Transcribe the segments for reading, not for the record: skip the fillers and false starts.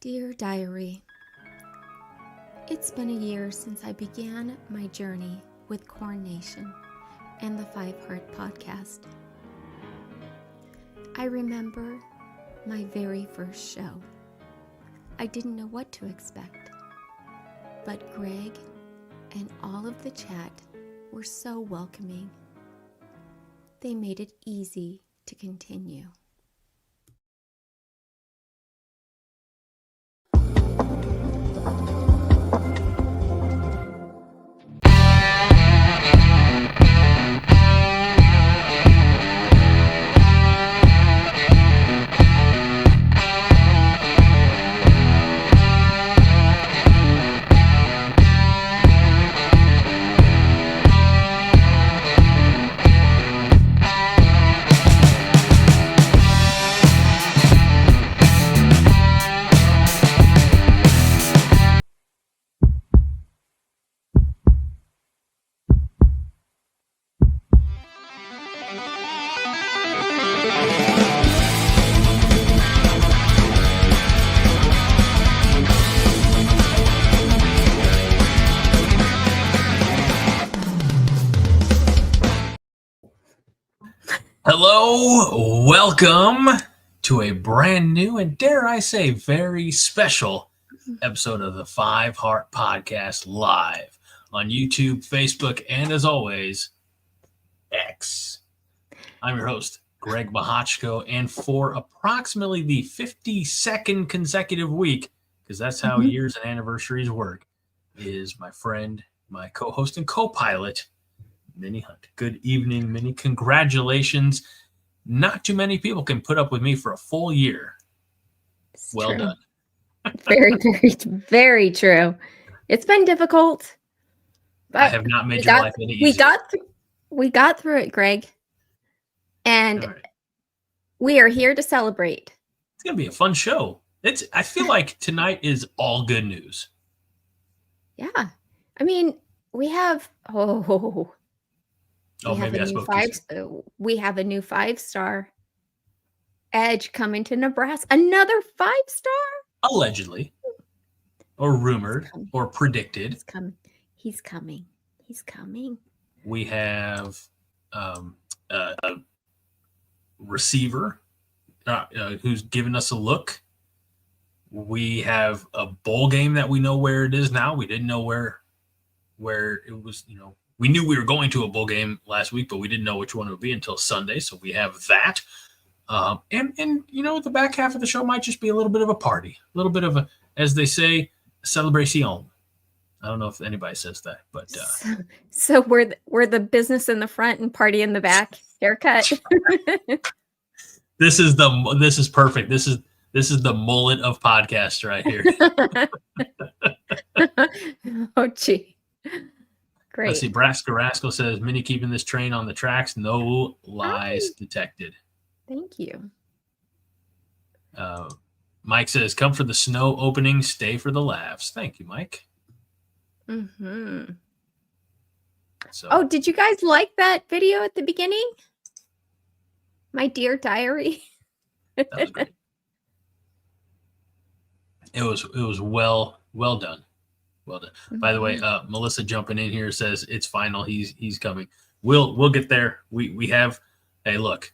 Dear Diary, it's been a year since I began my journey with Corn Nation and the Five Heart podcast. I remember my very first show. I didn't know what to expect, but Greg and all of the chat were so welcoming. They made it easy to continue. Hello, welcome to a brand new and dare I say very special episode of the Five Heart Podcast live on YouTube, Facebook, and as always, X. I'm your host, Greg Mahachko, and for approximately the 52nd consecutive week, because that's how years and anniversaries work, is my friend, my co-host and co-pilot, Minnie Hunt. Good evening, Minnie. Congratulations. Not too many people can put up with me for a full year. It's well true. Done. Very, very, very true. It's been difficult, but I have not made your life any easier. We got through it, Greg, and All right. we are here to celebrate. It's gonna be a fun show. I feel like tonight is all good news. Yeah, I mean, we have Maybe I spoke too soon. we have a new 5-star edge coming to Nebraska. Another 5-star? Allegedly, or rumored, or predicted. He's coming. We have a receiver who's given us a look. We have a bowl game that we know where it is now. We didn't know where it was, we knew we were going to a bowl game last week, but we didn't know which one it would be until Sunday. So we have that. And the back half of the show might just be a little bit of a party, a little bit of a, as they say, celebration. I don't know if anybody says that, but so we're the business in the front and party in the back. Haircut. This is perfect. This is the mullet of podcasts right here. Oh, gee. Great. Let's see. Braska Rascal says, Minnie keeping this train on the tracks. No lies detected. Thank you. Mike says, come for the snow opening, stay for the laughs. Thank you, Mike. Mm-hmm. So, did you guys like that video at the beginning? My dear diary. That was great. It was well done. Well done. Mm-hmm. By the way, Melissa jumping in here says it's final. He's coming. We'll get there. We have. Hey, look,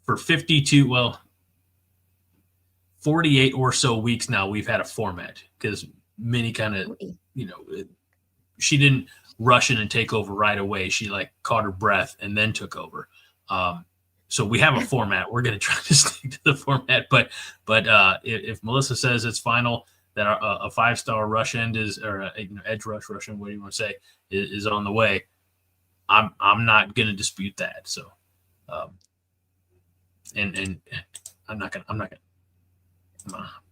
for 48 or so weeks now, we've had a format because Minnie kind of, she didn't rush in and take over right away. She caught her breath and then took over. So we have a format. We're going to try to stick to the format. But if Melissa says it's final, that a 5-star rush end edge rush end, what do you want to say, is on the way, I'm not going to dispute that. So, and I'm not gonna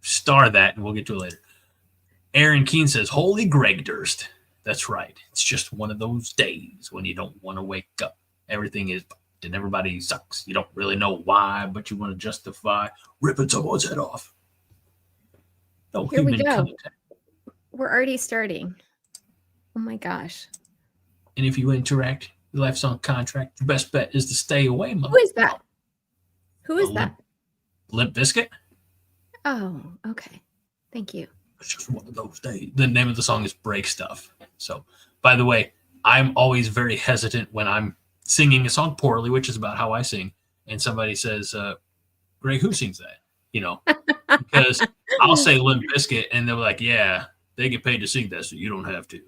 star that, and we'll get to it later. Aaron Keene says, "Holy Greg Durst." That's right. It's just one of those days when you don't want to wake up. Everything is and everybody sucks. You don't really know why, but you want to justify ripping someone's head off. No Here we go. Contact. We're already starting. Oh my gosh. And if you interact, your life's on contract. Your best bet is to stay away, mother. Who is that? Who is that? Limp Bizkit. Oh, okay. Thank you. It's just one of those days. The name of the song is Break Stuff. So, by the way, I'm always very hesitant when I'm singing a song poorly, which is about how I sing, and somebody says, Greg, who sings that? Because I'll say Limp Bizkit, and they're like, yeah, they get paid to sing that, so you don't have to.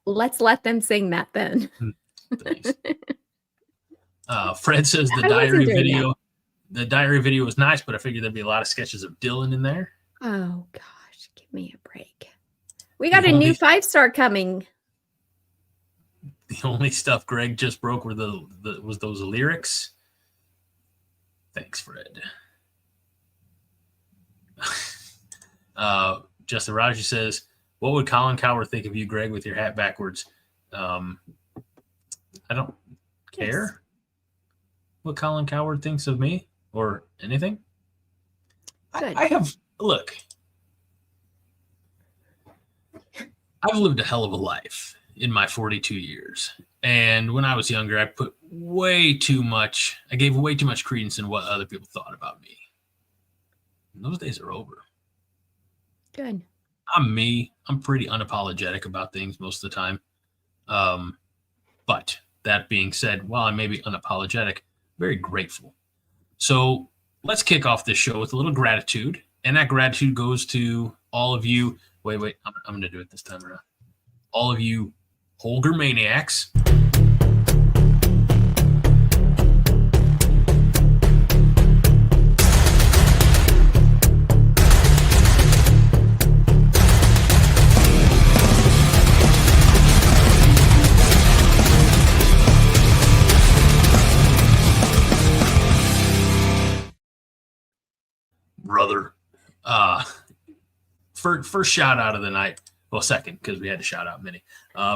Let's let them sing that then. Thanks. Fred says The diary video was nice, but I figured there'd be a lot of sketches of Dylan in there. Oh gosh, give me a break. We got a new 5-star coming. The only stuff Greg just broke were was those lyrics. Thanks, Fred. Justin Raji says, what would Colin Coward think of you, Greg, with your hat backwards? I don't care what Colin Coward thinks of me or anything. I've lived a hell of a life in my 42 years. And when I was younger, I gave way too much credence in what other people thought about me. And those days are over. Good. I'm me. I'm pretty unapologetic about things most of the time. But that being said, while I may be unapologetic, very grateful. So let's kick off this show with a little gratitude. And that gratitude goes to all of you. Wait, I'm going to do it this time around. All of you Holger maniacs. Brother. First shout out of the night. Well, second, because we had to shout out Minnie.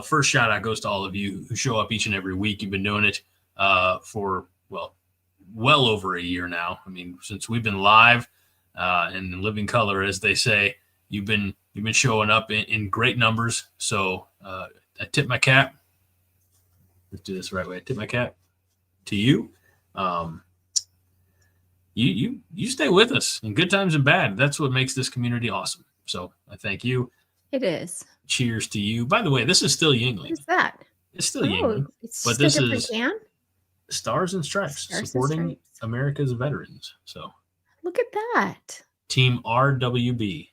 First shout out goes to all of you who show up each and every week. You've been doing it for well over a year now. I mean, since we've been live and in living color, as they say, you've been showing up in great numbers. So I tip my cap. Let's do this the right way. I tip my cap to you. You stay with us in good times and bad. That's what makes this community awesome. So I thank you. It is. Cheers to you. By the way, this is still Yingling. What is that? It's still Yingling. But this is can? Stars and Stripes, supporting America's veterans. So look at that. Team RWB.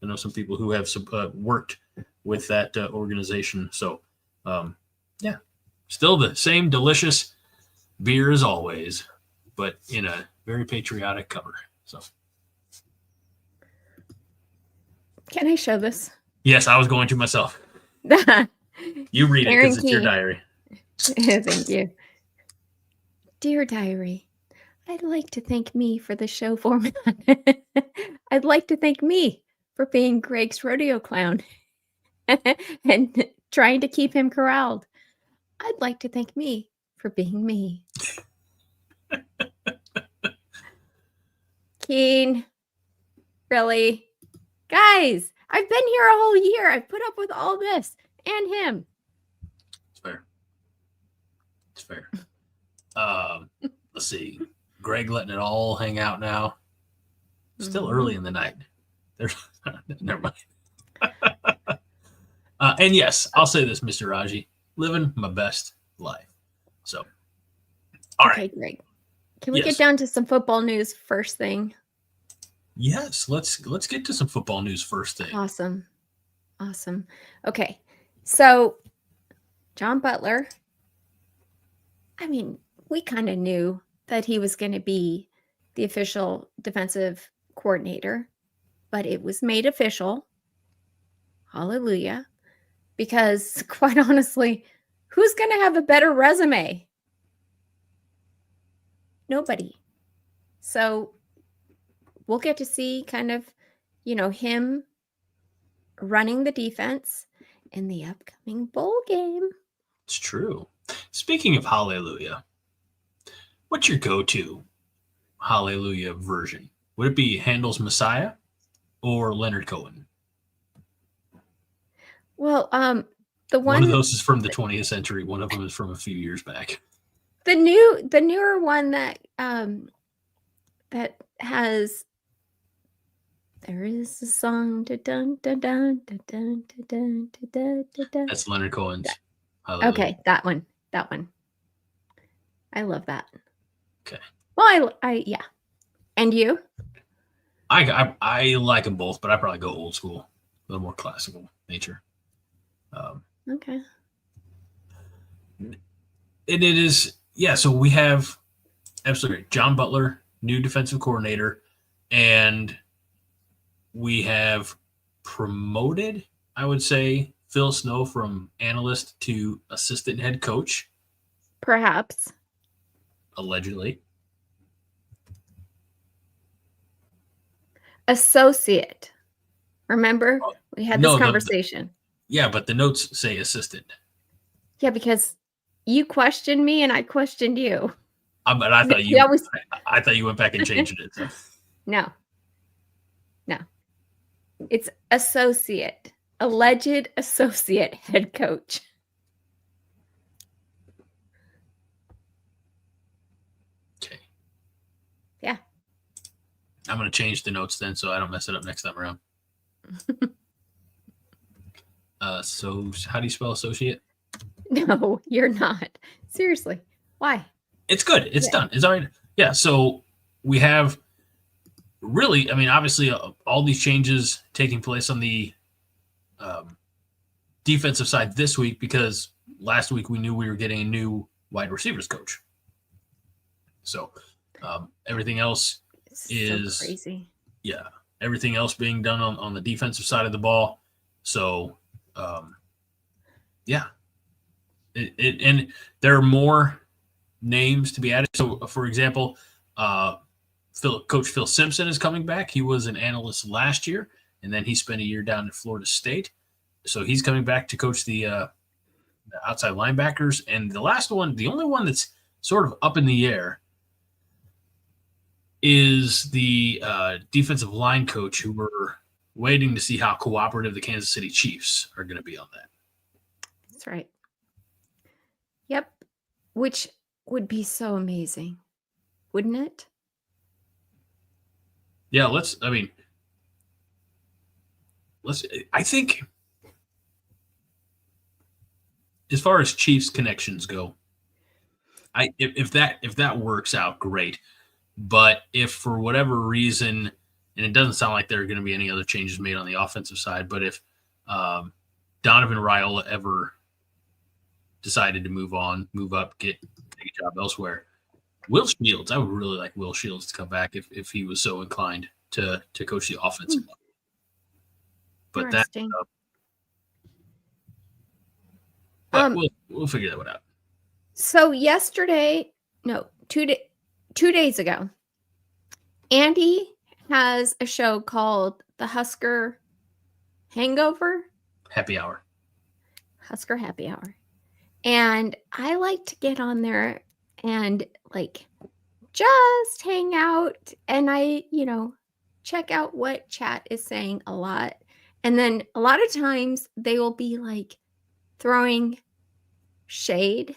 I know some people who have worked with that organization. So, yeah, still the same delicious beer as always, but in a very patriotic cover. So, can I show this? Yes, I was going to myself. You read it because it's your diary. Thank you. Dear diary, I'd like to thank me for the show format. I'd like to thank me for being Greg's rodeo clown and trying to keep him corralled. I'd like to thank me for being me. Keen, really? Guys, I've been here a whole year. I've put up with all this and him. It's fair. It's fair. Let's see. Greg letting it all hang out now. Still early in the night. Never mind. And yes, I'll say this, Mr. Raji, living my best life. So, all right. Greg. Can we get down to some football news first thing? Yes, let's get to some football news first thing. Awesome. Okay, so John Butler, I mean, we kind of knew that he was going to be the official defensive coordinator, but it was made official. Hallelujah. Because quite honestly, who's going to have a better resume? Nobody. So we'll get to see kind of, him running the defense in the upcoming bowl game. It's true. Speaking of hallelujah, what's your go-to hallelujah version? Would it be Handel's Messiah or Leonard Cohen? Well, the one of those is from the 20th century. One of them is from a few years back. The newer one that that has There is a song. Da-dun, da-dun, da-dun, da-dun, da-dun, da-dun. That's Leonard Cohen's. Hallelujah. Okay, that one. I love that. Okay. Well, yeah. And you? I like them both, but I probably go old school, a little more classical nature. Okay. It is, yeah. So we have absolutely John Butler, new defensive coordinator, and we have promoted, I would say, Phil Snow from analyst to assistant head coach, Perhaps. allegedly. Associate. Remember? We had this No, conversation. Yeah, but the notes say assistant. Yeah, because you questioned me and I questioned you. But I thought you. I thought you went back and changed it. So. No. It's associate. Alleged associate head coach. Okay. Yeah. I'm going to change the notes then so I don't mess it up next time around. So how do you spell associate? No, you're not. Seriously. Why? It's good. It's done. It's all right. Yeah. So we have really, I mean, obviously all these changes taking place on the defensive side this week because last week we knew we were getting a new wide receivers coach. So everything else is so crazy. Yeah. Everything else being done on the defensive side of the ball. So, yeah. And there are more names to be added. So, for example, Coach Phil Simpson is coming back. He was an analyst last year, and then he spent a year down at Florida State. So he's coming back to coach the outside linebackers. And the last one, the only one that's sort of up in the air, is the defensive line coach, who we're waiting to see how cooperative the Kansas City Chiefs are going to be on that. That's right. Yep. Which would be so amazing, wouldn't it? Yeah, I think as far as Chiefs connections go, if that works out, great. But if for whatever reason, and it doesn't sound like there are going to be any other changes made on the offensive side, but if Donovan Raiola ever decided to move up, take a job elsewhere, Will Shields, I would really like Will Shields to come back if he was so inclined to coach the offensive line. But that, we'll figure that one out. So two days ago, Andy has a show called The Husker Hangover. Husker Happy Hour. And I like to get on there and just hang out. And I, check out what chat is saying a lot. And then a lot of times they will be throwing shade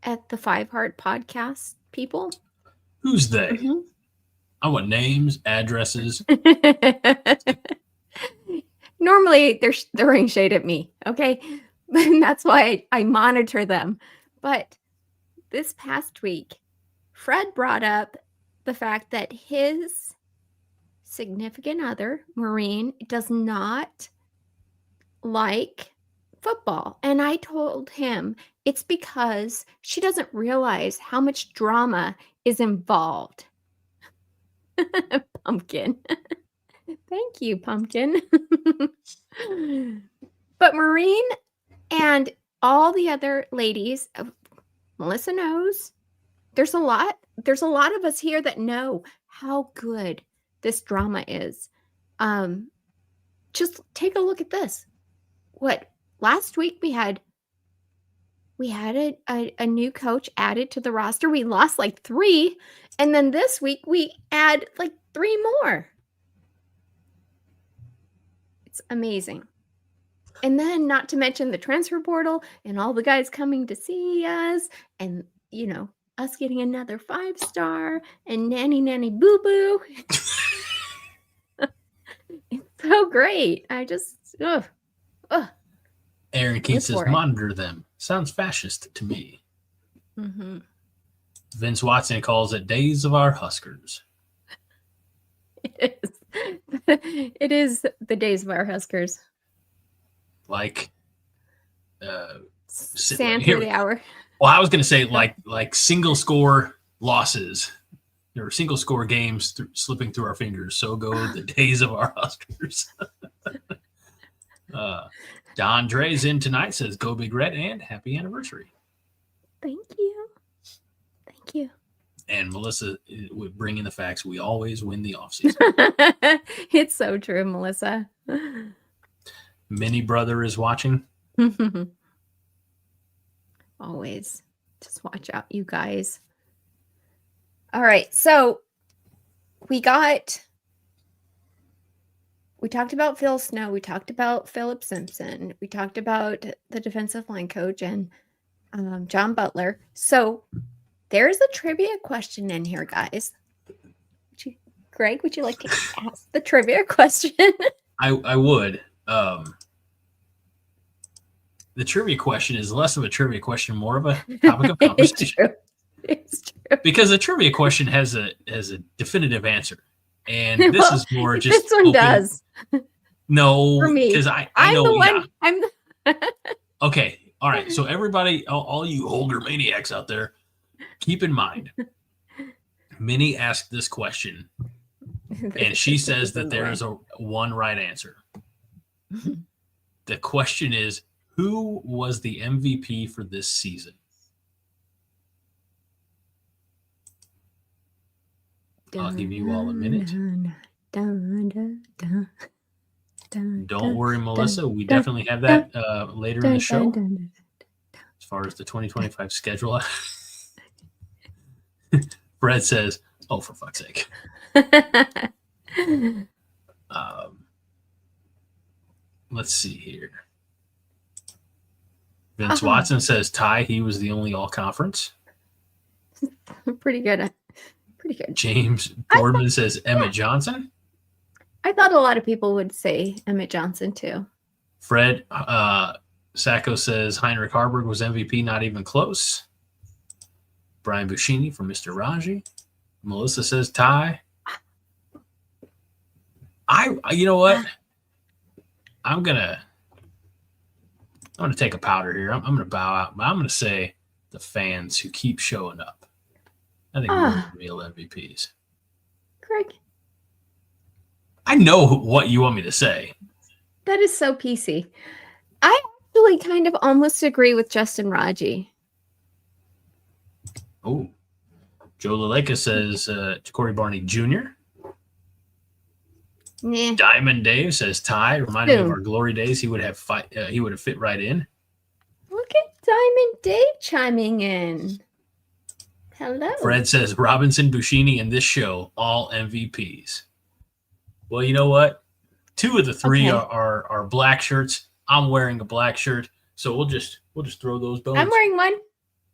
at the 5 Heart podcast people. Who's they? Mm-hmm. I want names, addresses. Normally they're throwing shade at me, okay? And that's why I monitor them. But this past week, Fred brought up the fact that his significant other, Maureen, does not like football. And I told him it's because she doesn't realize how much drama is involved. Pumpkin. Thank you, Pumpkin. But Maureen and all the other ladies, Melissa knows, there's a lot of us here that know how good this drama is. Just take a look at this. Last week we had a new coach added to the roster. We lost 3, and then this week we add 3 more. It's amazing. And then not to mention the transfer portal and all the guys coming to see us, and us getting another 5-star and nanny boo boo. so great. I just, ugh. Aaron Keith Live says, for it. monitor them. Sounds fascist to me. Mm-hmm. Vince Watson calls it Days of Our Huskers. It is. It is the days of our Huskers. Like, Sand here, through the hour. well, I was going to say like single score losses or single score games slipping through our fingers. So go the days of our Huskers. Don Dre's in tonight, says go Big Red and happy anniversary. Thank you. Thank you. And Melissa would bring in the facts. We always win the offseason. It's so true, Melissa. Minnie brother is watching. Always. Just watch out, you guys. All right. So we talked about Phil Snow. We talked about Philip Simpson. We talked about the defensive line coach and John Butler. So there's a trivia question in here, guys. Greg, would you like to ask the trivia question? I would. The trivia question is less of a trivia question, more of a topic of conversation. It's true. Because the trivia question has a definitive answer, and this is more just this one does. No, for me, because I I'm know. the one. Yeah. I'm the Okay. All right. So everybody, all you Holger maniacs out there, keep in mind, Minnie asked this question, and she says that there is one right answer. The question is, who was the MVP for this season? I'll give you all a minute. Don't worry, Melissa. We definitely have that later in the show. As far as the 2025 schedule. Fred says, oh, for fuck's sake. Let's see here. Vince Watson says Ty, he was the only all-conference. Pretty good. Pretty good. James Boardman says Emmett Johnson. I thought a lot of people would say Emmett Johnson too. Fred Sacco says Heinrich Harburg was MVP, not even close. Brian Buschini from Mr. Raji. Melissa says Ty. You know what? I'm gonna take a powder here. I'm gonna bow out, but I'm gonna say the fans who keep showing up. I think we're the real MVPs. Greg, I know what you want me to say. that is so PC. I actually kind of almost agree with Justin Raji. Oh, Joe LaLeka says Corey Barney Jr. Nah. Diamond Dave says Ty. Reminding me of our glory days. He would have fit right in. Look at Diamond Dave chiming in. Hello. Fred says Robinson, Buschini, and this show all MVPs. Well, you know what? 2 of the 3 are black shirts. I'm wearing a black shirt, so we'll just throw those bones. I'm wearing one.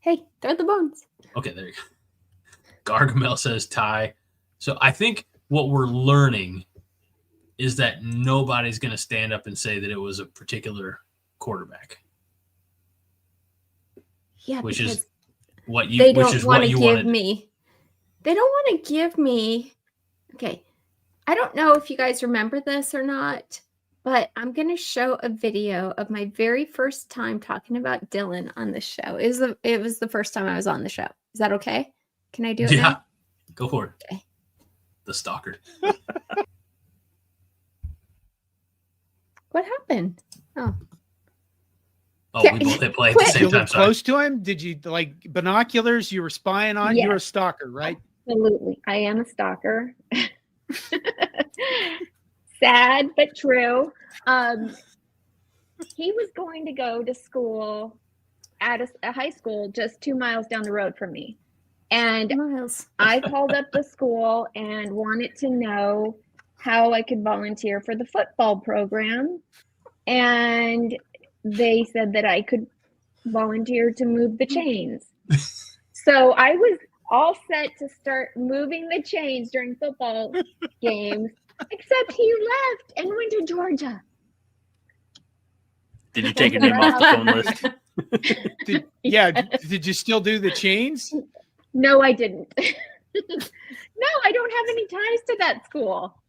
Hey, throw the bones. Okay, there you go. Gargamel says Ty. So I think what we're learning is that nobody's going to stand up and say that it was a particular quarterback. Yeah, which is what they you don't want to give wanted. me. They don't want to give me. Okay, I don't know if you guys remember this or not, but I'm going to show a video of my very first time talking about Dylan on the show. It was the first time I was on the show. Is that okay? Can I do it now? Go for it. Okay. The stalker. What happened? Oh, we both hit play at the same time. Close to him? Did you like binoculars? You were spying on? Yes. You're a stalker, right? Absolutely. I am a stalker. Sad, but true. He was going to go to school at a high school just 2 miles down the road from me. And I called up the school and wanted to know how I could volunteer for the football program. And they said that I could volunteer to move the chains. So I was all set to start moving the chains during football games. Except he left and went to Georgia. Did you take your name off the phone list? Did you still do the chains? No, I didn't. No, I don't have any ties to that school.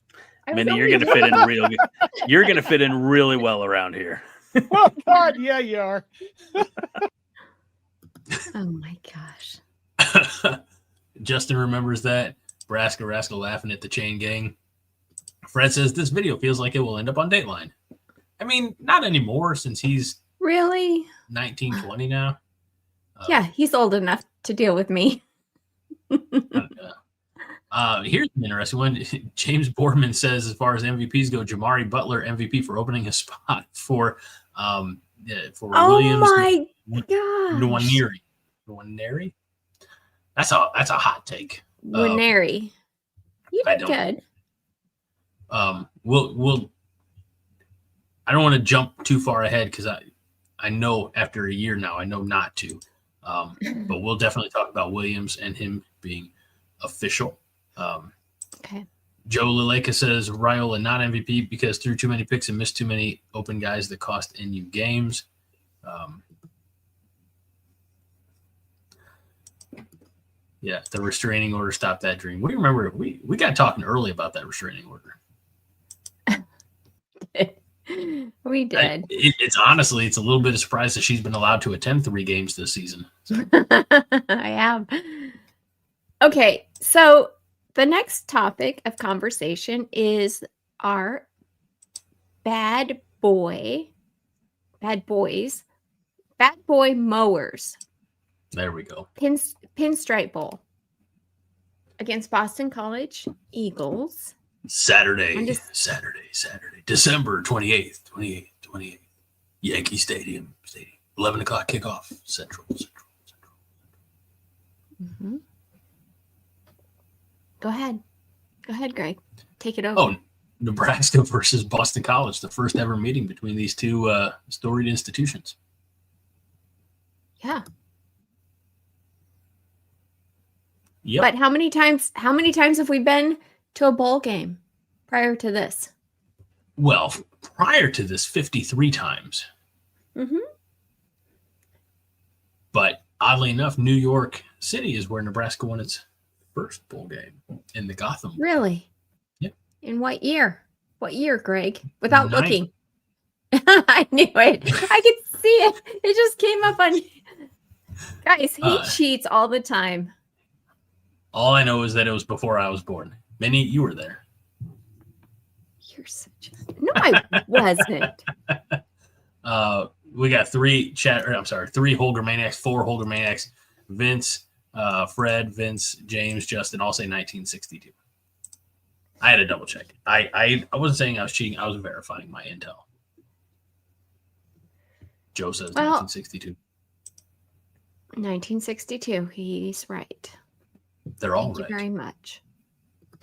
Minnie, you're gonna fit in real good. You're gonna fit in really well around here. Oh God, yeah, you are. Oh my gosh. Justin remembers that. Braska Rascal laughing at the chain gang. Fred says this video feels like it will end up on Dateline. I mean, not anymore since he's Really? 19, 20 now. Yeah, he's old enough to deal with me. Here's an interesting one. James Boardman says, as far as MVPs go, Jamari Butler MVP for opening a spot for Williams. Oh my gosh. Nwaneri. That's a hot take. Winery. You did good. We'll. I don't want to jump too far ahead because I know after a year now I know not to. But we'll definitely talk about Williams and him being official. Okay. Joe Lileka says Raiola not MVP because threw too many picks and missed too many open guys that cost NU games. Yeah, the restraining order stopped that dream. We remember we got talking early about that restraining order. We did. It's honestly, it's a little bit of surprise that she's been allowed to attend 3 games this season. So. I have. Okay, so the next topic of conversation is our bad boy Mowers. There we go. Pinstripe Bowl against Boston College Eagles. Saturday, December 28th. Yankee Stadium. 11 o'clock kickoff. Central. Mm-hmm. Go ahead, Greg. Take it over. Oh, Nebraska versus Boston College, the first ever meeting between these two storied institutions. Yeah. Yep. But how many times have we been to a bowl game prior to this? Well, prior to this, 53 times. Mm-hmm. But oddly enough, New York City is where Nebraska won its first bowl game in the Gotham. Really? Yep. In what year? What year, Greg? Without 9. looking. I knew it. I could see it. It just came up on. Guys, he cheats all the time. All I know is that it was before I was born. Minnie, you were there. You're such a... No, I wasn't. We got 3 Holger Maniacs, 4 Holger Maniacs. Vince, Fred, Vince, James, Justin, all say 1962. I had to double check. I wasn't saying I was cheating. I was verifying my intel. Joe says 1962. 1962. He's right. They're all Thank right. you very much.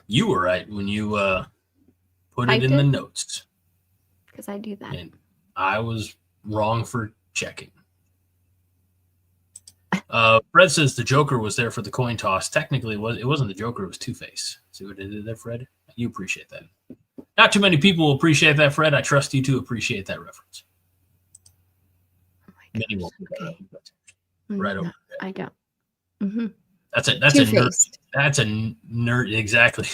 You were right when you put I it in did? the notes. Because I do that. And I was wrong for checking. Fred says the Joker was there for the coin toss. Technically, it wasn't the Joker. It was Two-Face. See what I did there, Fred? You appreciate that. Not too many people will appreciate that, Fred. I trust you to appreciate that reference. Oh my Many won't. Okay. Right No, over. I don't. Mm-hmm. That's a nerd. That's a nerd. Exactly.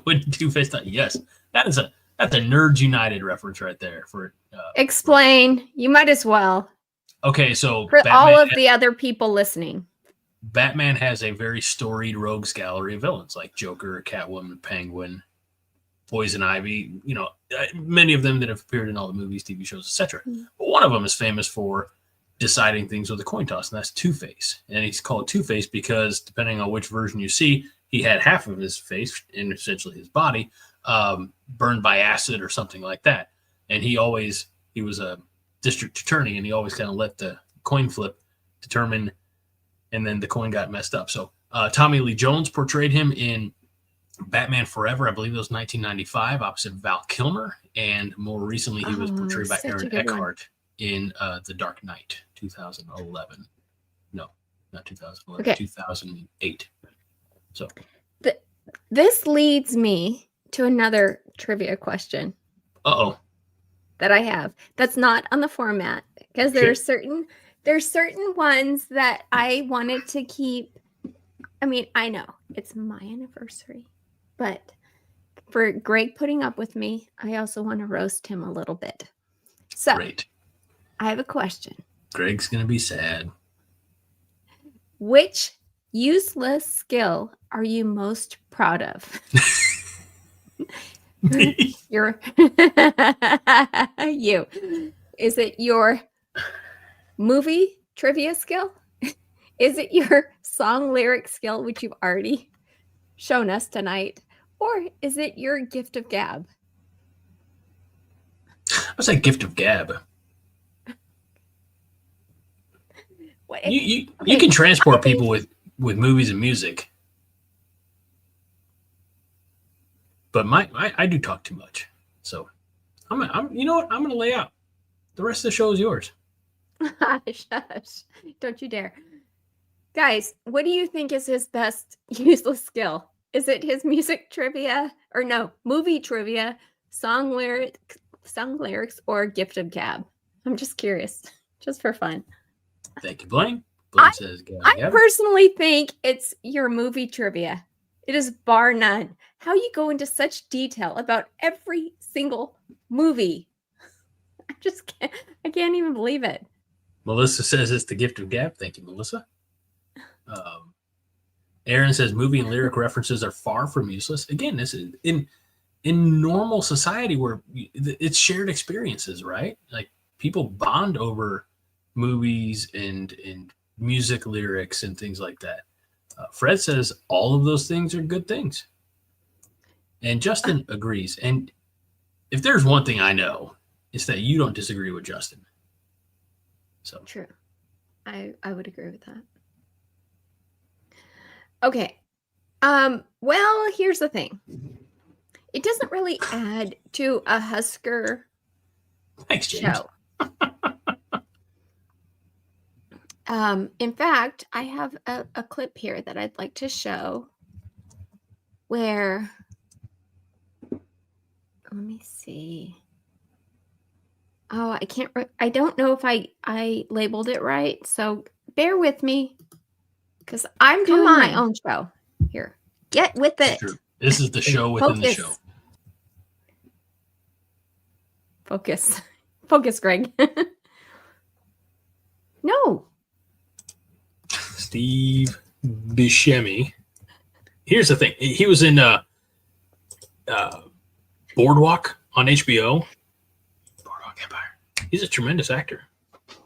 Would Two-Face? Yes. That's a Nerds United reference right there. For Explain. You might as well. Okay, so For all of the other people listening. Batman has a very storied rogues gallery of villains like Joker, Catwoman, Penguin, Poison Ivy. You know, many of them that have appeared in all the movies, TV shows, etc. Mm-hmm. But one of them is famous for deciding things with a coin toss, and that's Two-Face. And he's called Two-Face because depending on which version you see, he had half of his face, and essentially his body, burned by acid or something like that. And he was a district attorney, and he always kind of let the coin flip determine, and then the coin got messed up. So Tommy Lee Jones portrayed him in Batman Forever. I believe it was 1995, opposite Val Kilmer. And more recently, he was portrayed by such a Aaron good one. Eckhart in The Dark Knight, 2011. No, not 2011, Okay. 2008. So This leads me to another trivia question Uh-oh. that I have that's not on the format because there's certain ones that I wanted to keep. I mean, I know it's my anniversary, but for Greg putting up with me, I also want to roast him a little bit. So Great. I have a question. Greg's going to be sad. Which useless skill are you most proud of? Your you. Is it your movie trivia skill? Is it your song lyric skill, which you've already shown us tonight? Or is it your gift of gab? What's that gift of gab? You can transport people with movies and music. But I do talk too much. So I'm you know what? I'm gonna lay out. The rest of the show is yours. Shush. Don't you dare. Guys, what do you think is his best useless skill? Is it his music trivia or no, movie trivia, song lyrics, or gift of gab? I'm just curious, just for fun. Thank you, Blaine. Blaine says gab. I personally think it's your movie trivia. It is bar none. How you go into such detail about every single movie. I can't even believe it. Melissa says it's the gift of gab. Thank you, Melissa. Aaron says movie and lyric references are far from useless. Again, this is in normal society where it's shared experiences, right? Like people bond over movies and music lyrics and things like that. Fred says all of those things are good things. And Justin agrees. And if there's one thing I know, it's that you don't disagree with Justin. So true. I would agree with that. Okay. Well, here's the thing. It doesn't really add to a Husker thanks, James. show. In fact, I have a clip here that I'd like to show where, let me see. Oh, I don't know if I labeled it right. So bear with me because I'm doing my own show here. Get with it. Sure. This is the show within the show. Focus. Focus, Greg. No. Steve Buscemi. Here's the thing. He was in Boardwalk on HBO. Boardwalk Empire. He's a tremendous actor.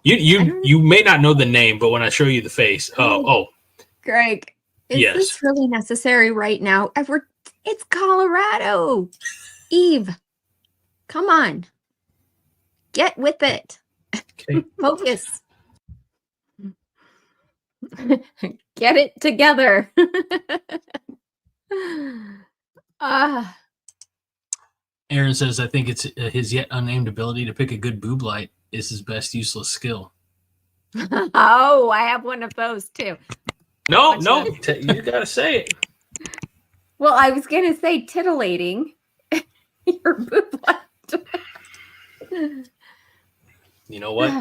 You may not know the name, but when I show you the face, Greg, is this really necessary right now? It's Colorado. Eve, come on. Get with it. Okay. Focus. Get it together. Aaron says, I think it's his yet unnamed ability to pick a good boob light is his best useless skill. Oh, I have one of those too. No, you got to say it. Well, I was going to say titillating your boob light. You know what?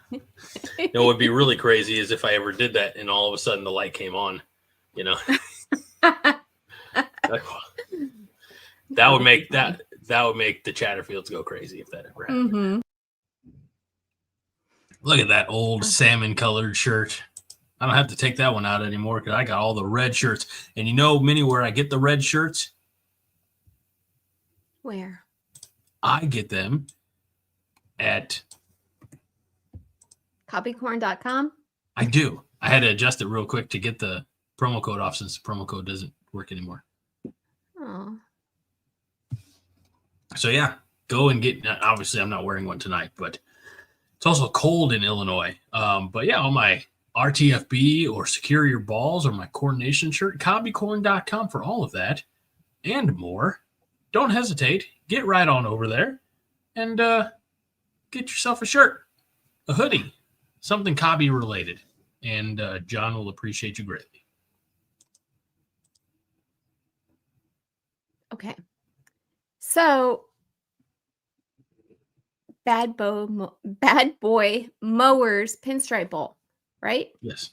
What would be really crazy is if I ever did that and all of a sudden the light came on, that would make the Chatterfields go crazy if that ever happened. Mm-hmm. Look at that old salmon colored shirt. I don't have to take that one out anymore because I got all the red shirts. And Minnie, where I get the red shirts? Where? I get them at copycorn.com. I do. I had to adjust it real quick to get the promo code off since the promo code doesn't work anymore. Oh. So yeah, go and get. Obviously, I'm not wearing one tonight, but it's also cold in Illinois. But yeah, on my RTFB or Secure Your Balls or my coordination shirt, copycorn.com for all of that and more. Don't hesitate. Get right on over there and get yourself a shirt, a hoodie, something Cobby related. And John will appreciate you greatly. Okay. So Bad Boy Mowers Pinstripe Bowl, right? Yes.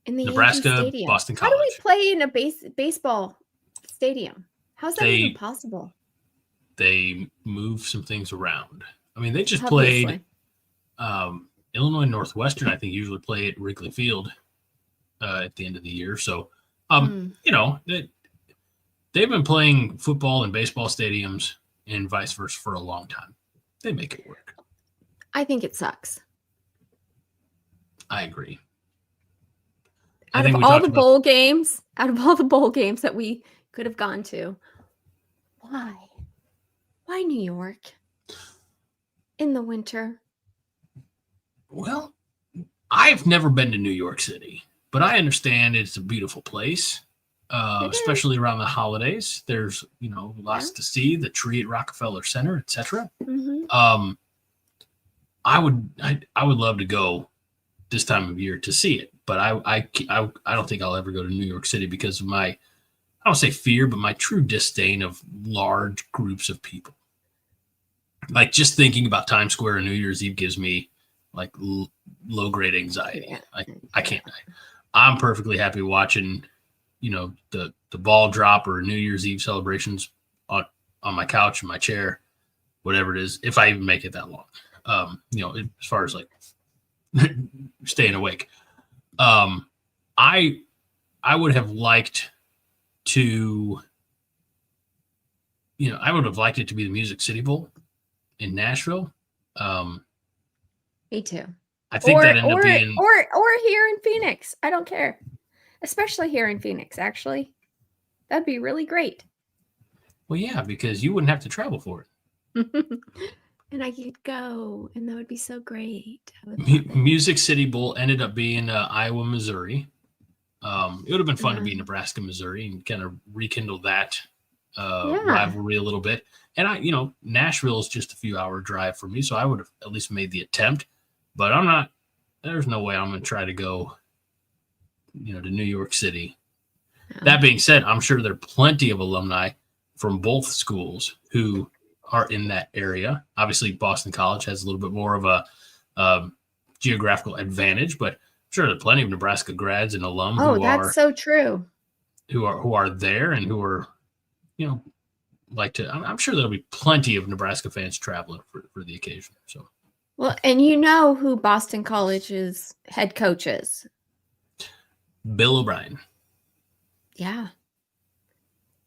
In the Nebraska, Yankee Stadium. Boston How do we College. play in a baseball stadium? How's that even possible? They move some things around. I mean, they just Obviously. played Illinois Northwestern, I think, usually play at Wrigley Field at the end of the year. So, you know, they've been playing football and baseball stadiums and vice versa for a long time. They make it work. I think it sucks. I agree. Out of all the bowl games that we could have gone to, why? Why New York in the winter? Well, I've never been to New York City, but I understand it's a beautiful place, especially around the holidays. There's, you know, lots to see, the tree at Rockefeller Center, etc. Mm-hmm. I would love to go this time of year to see it, but I don't think I'll ever go to New York City because of my, I don't say fear, but my true disdain of large groups of people. Like just thinking about Times Square on New Year's Eve gives me like low grade anxiety. Yeah. I can't. I'm perfectly happy watching, you know, the ball drop or New Year's Eve celebrations on my couch in my chair, whatever it is, if I even make it that long. You know, as far as like staying awake. I would have liked to, you know, I would have liked it to be the Music City Bowl in Nashville. Me too. I think that ended up being or here in Phoenix. I don't care. Especially here in Phoenix, actually. That'd be really great. Well, yeah, because you wouldn't have to travel for it. And I could go, and that would be so great. Music City Bowl ended up being Iowa, Missouri. It would have been fun to be Nebraska, Missouri, and kind of rekindle that rivalry a little bit. And you know, Nashville is just a few-hour drive for me, so I would have at least made the attempt. But I'm not. There's no way I'm going to try to go, you know, to New York City. No. That being said, I'm sure there are plenty of alumni from both schools who are in that area. Obviously, Boston College has a little bit more of a geographical advantage, but I'm sure there are plenty of Nebraska grads and alum so true. Who are there and who are, you know, like to. I'm sure there'll be plenty of Nebraska fans traveling for the occasion. So, well, and you know who Boston College's head coach is? Bill O'Brien. Yeah,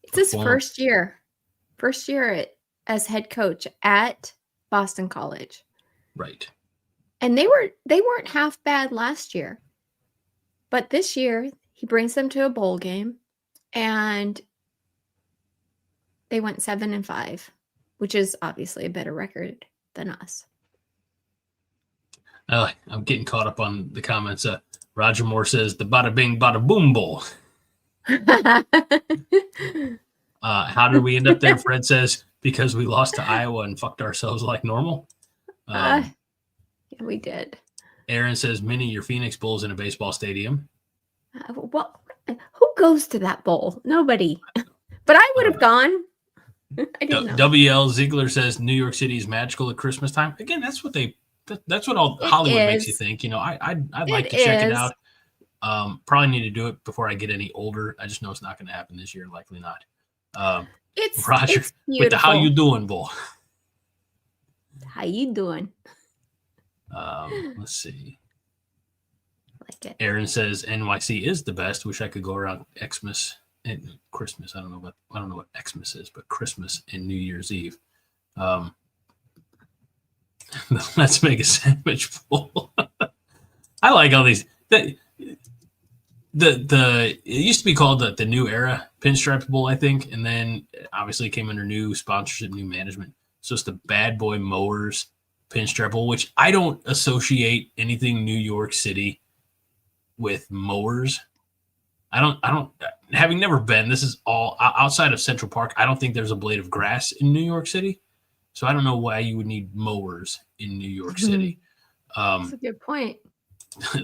it's his first year as head coach at Boston College. Right. And they weren't half bad last year. But this year he brings them to a bowl game and they went 7-5, which is obviously a better record than us. I'm getting caught up on the comments. Roger Moore says the bada bing bada boom bowl. How did we end up there? Fred says because we lost to Iowa and fucked ourselves like normal. Yeah, we did. Aaron says, Minnie, your Phoenix Bull's in a baseball stadium. Well, who goes to that bowl? Nobody. But I would have gone. I didn't know. WL Ziegler says New York City is magical at Christmas time. Again, that's what all Hollywood makes you think. You know, I'd like to check it out. Probably need to do it before I get any older. I just know it's not going to happen this year. Likely not. It's Roger it's with the how you doing, Bull. How you doing? Let's see. Like it. Aaron says NYC is the best. Wish I could go around Xmas and Christmas. I don't know what Xmas is, but Christmas and New Year's Eve. Let's make a sandwich bowl. I like all these. It used to be called the New Era Pinstripe Bowl, I think, and then obviously it came under new sponsorship, new management. So it's the Bad Boy Mowers Pinstripe Bowl, which I don't associate anything New York City with mowers. I don't. Having never been, this is all outside of Central Park. I don't think there's a blade of grass in New York City, so I don't know why you would need mowers in New York City. That's a good point.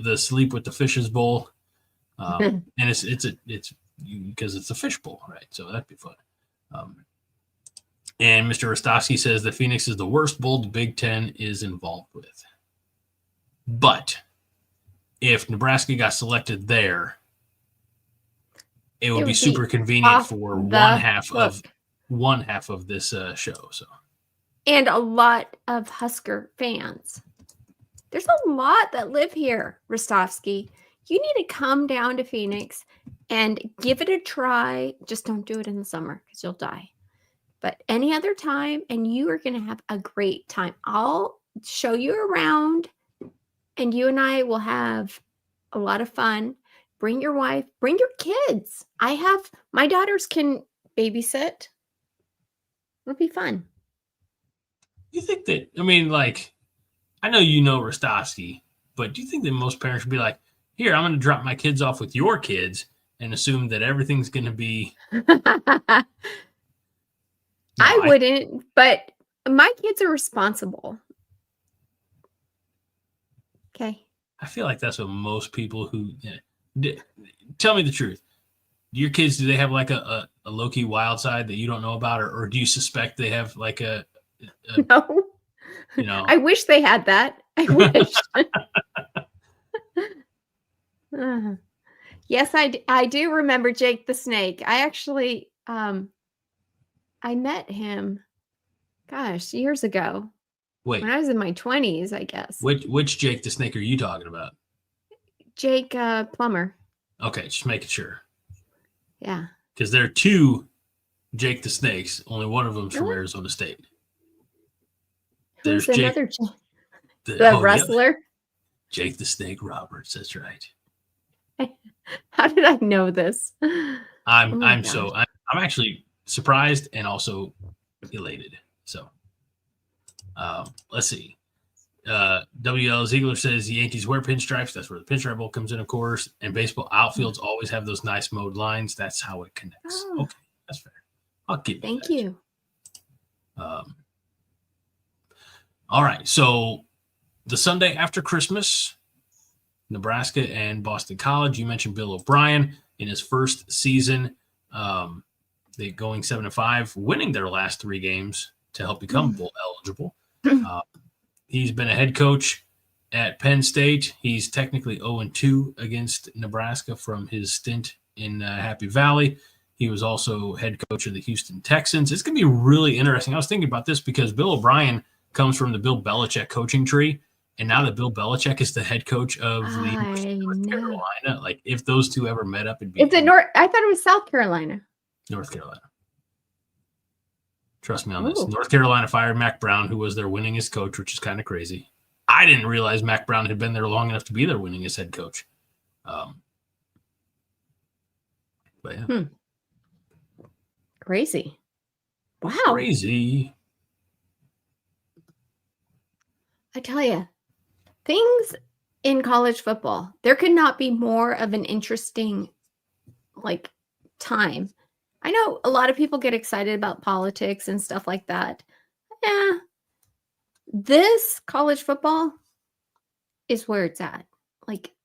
The Sleep with the Fishes Bowl. And it's because it's a fishbowl, right? So that'd be fun. And Mr. Rostowski says that Phoenix is the worst bowl the Big Ten is involved with. But if Nebraska got selected there, it would be super convenient for one half of this show. So, and a lot of Husker fans. There's a lot that live here, Rostovsky. You need to come down to Phoenix and give it a try. Just don't do it in the summer because you'll die. But any other time, and you are going to have a great time. I'll show you around, and you and I will have a lot of fun. Bring your wife, bring your kids. My daughters can babysit. It'll be fun. You think that, I mean, like, I know you know Rostovsky, but do you think that most parents would be like, here, I'm going to drop my kids off with your kids and assume that everything's going to be... I wouldn't, but my kids are responsible. Okay. I feel like that's what most people who... tell me the truth. Your kids, do they have like a low-key wild side that you don't know about? Or do you suspect they have like a no. You know, I wish they had that. I wish. Yes, I do remember Jake the Snake. I actually, I met him, gosh, years ago. Wait. When I was in my 20s, I guess. Which Jake the Snake are you talking about? Jake Plummer. Okay, just making sure. Yeah. Because there are two Jake the Snakes. Only one of them's from Arizona State. There's Jake, another Jake. The wrestler? Yep. Jake the Snake Roberts, that's right. How did I know this? I'm actually surprised and also elated. So let's see. WL Ziegler says the Yankees wear pinstripes. That's where the Pinstripe Bowl comes in, of course. And baseball outfields always have those nice mowed lines. That's how it connects. Oh. Okay, that's fair. I'll give you Thank that. you. All right. So the Sunday after Christmas, Nebraska and Boston College. You mentioned Bill O'Brien in his first season. They going 7-5, winning their last 3 games to help become bowl eligible. He's been a head coach at Penn State. He's technically 0-2 against Nebraska from his stint in Happy Valley. He was also head coach of the Houston Texans. It's going to be really interesting. I was thinking about this because Bill O'Brien comes from the Bill Belichick coaching tree. And now that Bill Belichick is the head coach of the University of North Carolina, like if those two ever met up, it'd be. I thought it was South Carolina. North Carolina. Trust me on this. North Carolina fired Mac Brown, who was their winningest coach, which is kind of crazy. I didn't realize Mac Brown had been there long enough to be their winningest head coach. But yeah. Crazy. Wow. Crazy. I tell you, things in college football, there could not be more of an interesting time. I know a lot of people get excited about politics and stuff like that. Yeah. This college football is where it's at.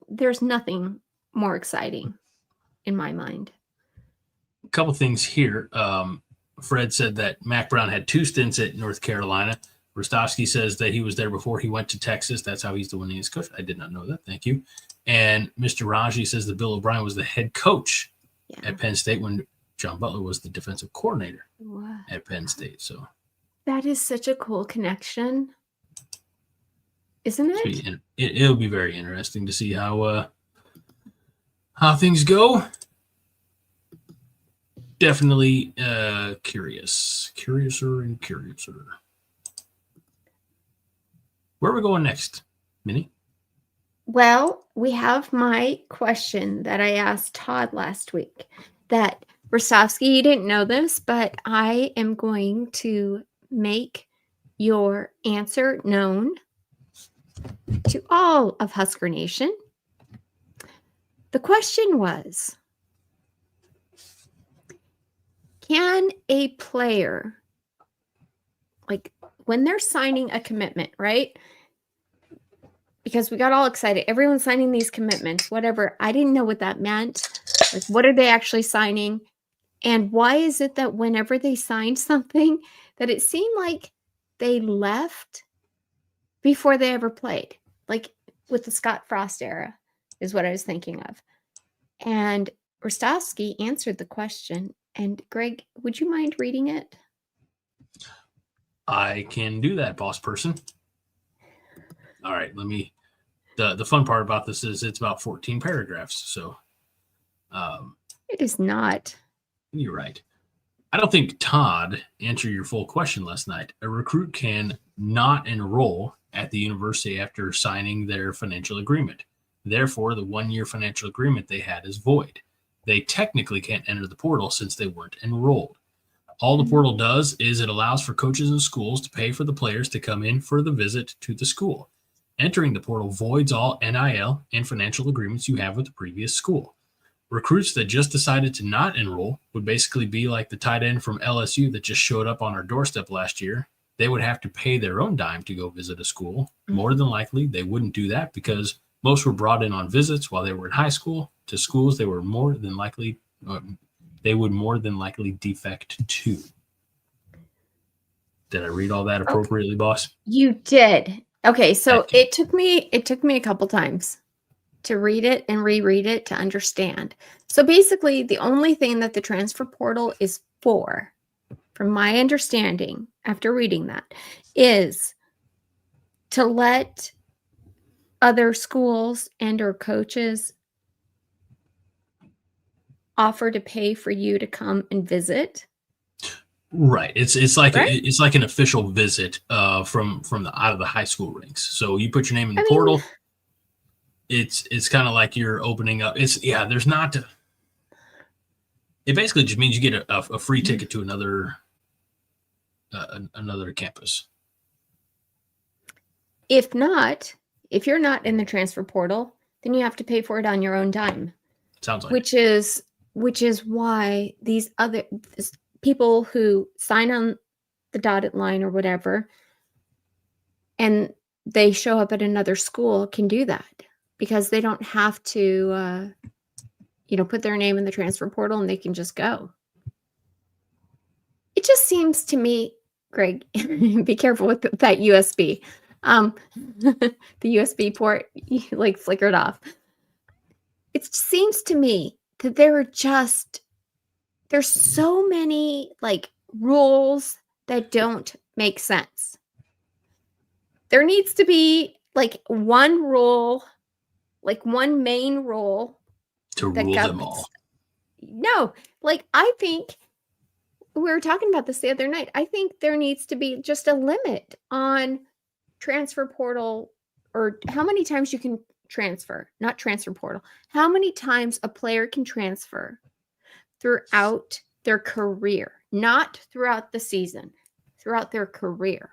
There's nothing more exciting in my mind. A couple things here. Fred said that Mac Brown had 2 stints at North Carolina. Rostovsky says that he was there before he went to Texas. That's how he's the winningest coach. I did not know that. Thank you. And Mr. Raji says that Bill O'Brien was the head coach at Penn State when John Butler was the defensive coordinator at Penn State. So that is such a cool connection, isn't it? It'll be very interesting to see how things go. Definitely curiouser and curiouser. Where are we going next, Minnie? Well, we have my question that I asked Todd last week. That Rostovsky, you didn't know this, but I am going to make your answer known to all of Husker Nation. The question was, can a player, when they're signing a commitment, right? because we got all excited. Everyone's signing these commitments, whatever. I didn't know what that meant. Like, what are they actually signing? And why is it that whenever they signed something, that it seemed like they left before they ever played? Like with the Scott Frost era is what I was thinking of. And Rostowski answered the question. And Greg, would you mind reading it? I can do that, boss person. All right, let me. The fun part about this is it's about 14 paragraphs. So It is not. you're right. I don't think Todd answered your full question last night. A recruit can not enroll at the university after signing their financial agreement. Therefore, the 1-year financial agreement they had is void. They technically can't enter the portal since they weren't enrolled. All the portal does is it allows for coaches and schools to pay for the players to come in for the visit to the school. Entering the portal voids all NIL and financial agreements you have with the previous school. Recruits that just decided to not enroll would basically be like the tight end from LSU that just showed up on our doorstep last year. They would have to pay their own dime to go visit a school. More than likely, they wouldn't do that because most were brought in on visits while they were in high school to schools they were more than likely defect to. Did I read all that appropriately, boss? You did. Okay, so it took me a couple times to read it and reread it to understand. So basically, the only thing that the transfer portal is for, from my understanding after reading that, is to let other schools and or coaches offer to pay for you to come and visit. Right. It's like Right? it's like an official visit from the out of the high school ranks. So you put your name in the portal. It's kind of like you're opening up. There's not. It basically just means you get a free ticket to another campus. If you're not in the transfer portal, then you have to pay for it on your own dime. Sounds like which is why these other people who sign on the dotted line or whatever, and they show up at another school can do that because they don't have to, put their name in the transfer portal and they can just go. It just seems to me, Greg, be careful with that USB. The USB port, like flickered off. It seems to me that there's so many like rules that don't make sense. There needs to be like one rule, like one main rule to rule them all. No, like I think we were talking about this the other night. I think there needs to be just a limit on transfer portal or how many times you can transfer, not transfer portal, how many times a player can transfer throughout their career, not throughout the season, throughout their career.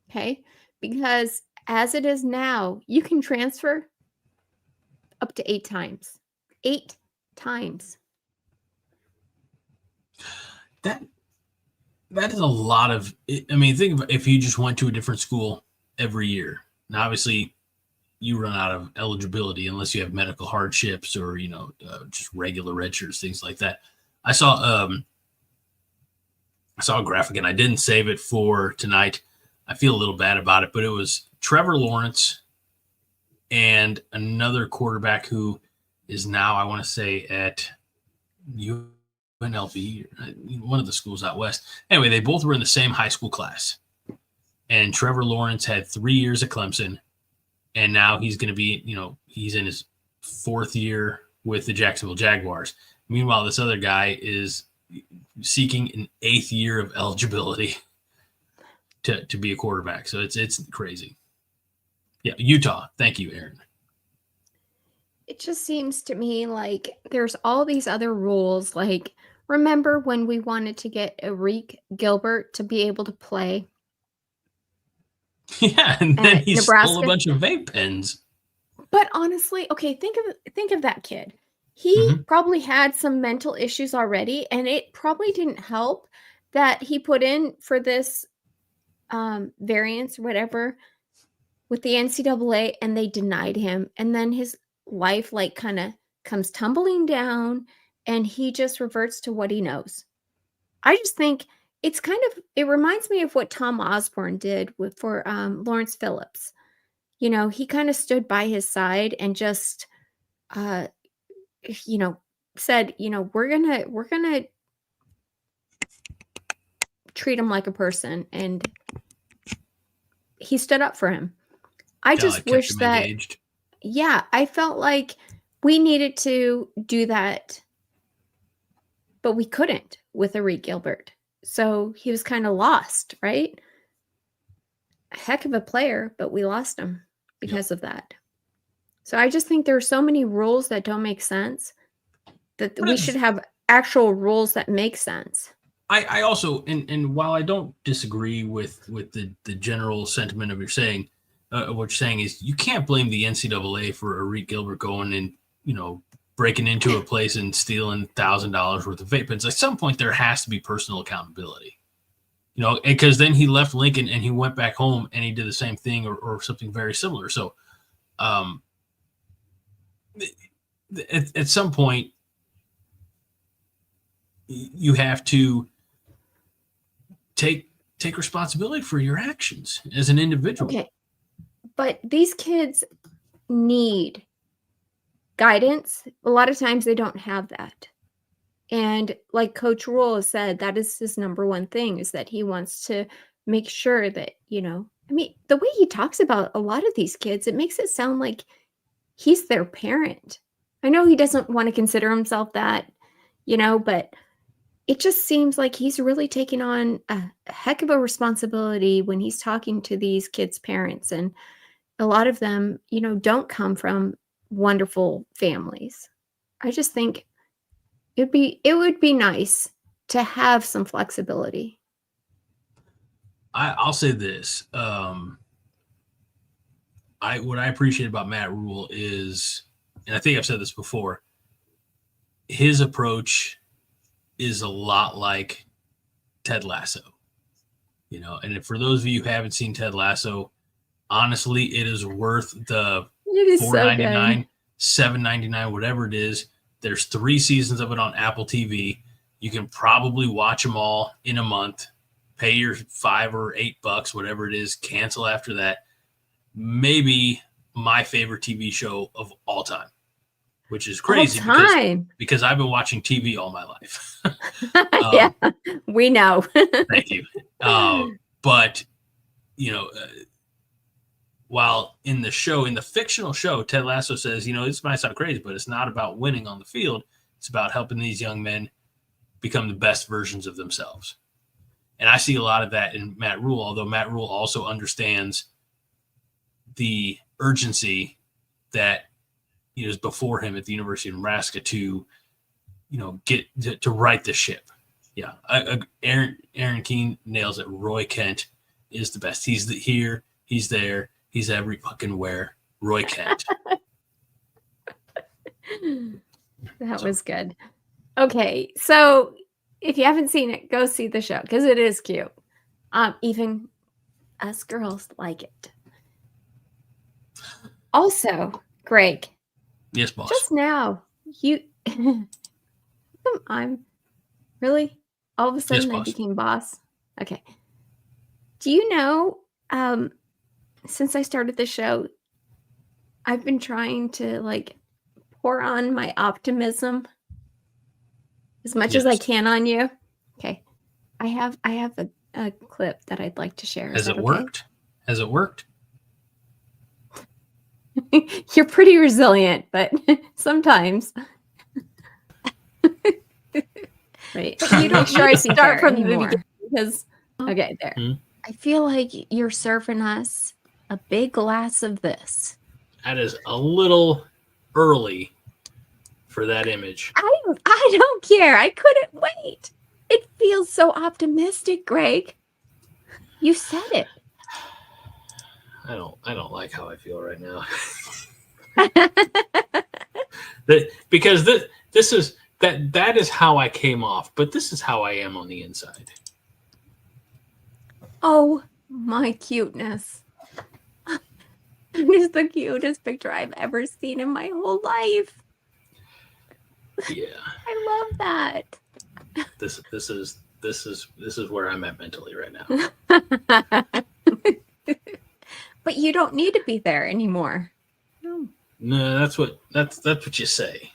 Okay? Because as it is now, you can transfer up to 8 times. 8 times. That is a lot of. I mean, think about if you just went to a different school every year. Now, obviously, you run out of eligibility unless you have medical hardships or just regular redshirts, things like that. I saw a graphic and I didn't save it for tonight. I feel a little bad about it, but it was Trevor Lawrence and another quarterback who is now, I want to say, at UNLV, one of the schools out west. Anyway, they both were in the same high school class. And Trevor Lawrence had 3 years at Clemson. And now he's going to be, he's in his 4th year with the Jacksonville Jaguars. Meanwhile, this other guy is seeking an 8th year of eligibility to be a quarterback. So it's crazy. Yeah, Utah. Thank you, Aaron. It just seems to me like there's all these other rules. Like, remember when we wanted to get Eric Gilbert to be able to play? Yeah, and then he Nebraska stole a bunch of vape pens. But honestly, okay, think of that kid. He probably had some mental issues already, and it probably didn't help that he put in for this variance or whatever with the NCAA and they denied him. And then his life like kind of comes tumbling down and he just reverts to what he knows. I just think it's it reminds me of what Tom Osborne did for Lawrence Phillips. You know, he kind of stood by his side and just, you know, said, you know, we're gonna treat him like a person, and he stood up for him. I just wish that, engaged. yeah, I felt like we needed to do that, but we couldn't with Arik Gilbert. So he was kind of lost, right? A heck of a player, but we lost him because of that. So I just think there are so many rules that don't make sense that we should have actual rules that make sense. I also, and while I don't disagree with the general sentiment of what you're saying is you can't blame the NCAA for Arik Gilbert going and, you know, breaking into a place and stealing $1,000 worth of vape pens. At some point, there has to be personal accountability, you know, because then he left Lincoln and he went back home and he did the same thing or something very similar. So, at some point, you have to take responsibility for your actions as an individual. Okay. But these kids need guidance. A lot of times they don't have that. And like Coach Rule has said, that is his number one thing, is that he wants to make sure that, you know, I mean, the way he talks about a lot of these kids, it makes it sound like he's their parent. I know he doesn't want to consider himself that, you know, but it just seems like he's really taking on a heck of a responsibility when he's talking to these kids' parents. And a lot of them, you know, don't come from wonderful families. I just think it would be nice to have some flexibility. I'll say this. What I appreciate about Matt Rule is, and I think I've said this before, his approach is a lot like Ted Lasso, you know. And for those of you who haven't seen Ted Lasso, honestly, it is worth the $4.99, $7.99, whatever it is. There's 3 seasons of it on Apple TV. You can probably watch them all in a month. Pay your $5 or $8, whatever it is. Cancel after that. Maybe my favorite TV show of all time, which is crazy because I've been watching TV all my life. Yeah, we know. Thank you. But, you know, while in the fictional show, Ted Lasso says, you know, this might sound crazy, but it's not about winning on the field. It's about helping these young men become the best versions of themselves. And I see a lot of that in Matt Rule, although Matt Rule also understands the urgency that, you know, is before him at the University of Nebraska to, you know, get to right the ship. Yeah. Aaron Keene nails it. Roy Kent is the best. He's here. He's there. He's every fucking where. Roy Kent. That was good. Okay. So if you haven't seen it, go see the show because it is cute. Even us girls like it. Also, Greg. Yes, boss. Just now, I'm really all of a sudden I became boss. Okay. Do you know, since I started the show, I've been trying to like pour on my optimism as much as I can on you. Okay. I have a clip that I'd like to share. Has it worked? Has it worked? You're pretty resilient, but sometimes. Right. You don't sure I start from the beginning because okay, there. Mm-hmm. I feel like you're serving us a big glass of this. That is a little early for that image. I don't care. I couldn't wait. It feels so optimistic, Greg. You said it. I don't like how I feel right now. Because this is that is how I came off, but this is how I am on the inside. Oh, my cuteness. It is the cutest picture I've ever seen in my whole life. Yeah. I love that. This is where I'm at mentally right now. But you don't need to be there anymore. No. No, that's what you say.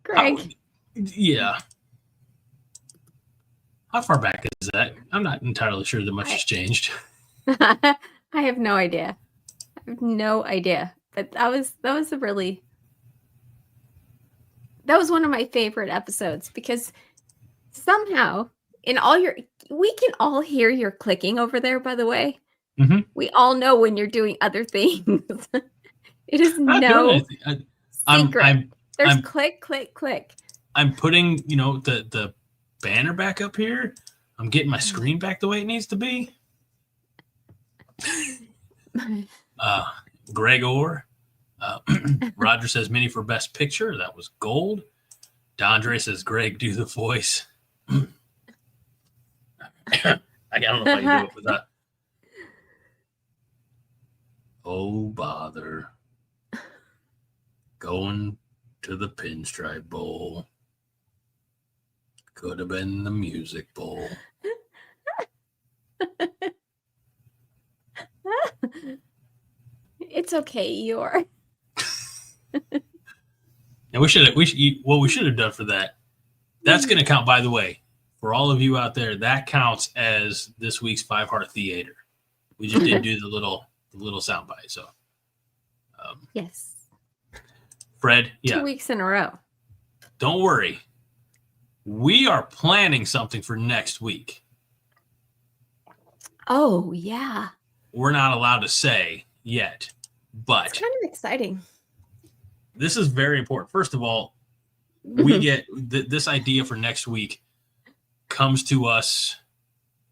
Greg. Yeah. How far back is that? I'm not entirely sure that much has changed. I have no idea. I have no idea. But that was one of my favorite episodes because somehow in all we can all hear your clicking over there, by the way. Mm-hmm. We all know when you're doing other things. It is I'm no secret. There's I'm- click, click, click. I'm putting, the banner back up here. I'm getting my screen back the way it needs to be. Greg Orr. Roger says Minnie for best picture. That was gold. Dondre says Greg, do the voice. I don't know if I can do it without. Oh, bother. Going to the Pinstripe Bowl. Could have been the Music Bowl. It's okay, Eeyore. And we should have done for that. That's going to count, by the way, for all of you out there. That counts as this week's 5 Heart Theater. We just didn't do the little soundbite. So, Yes. Fred, yeah, 2 weeks in a row. don't worry. We are planning something for next week. Oh, yeah. We're not allowed to say yet, but It's kind of exciting. this is very important. First of all, we get this idea for next week comes to us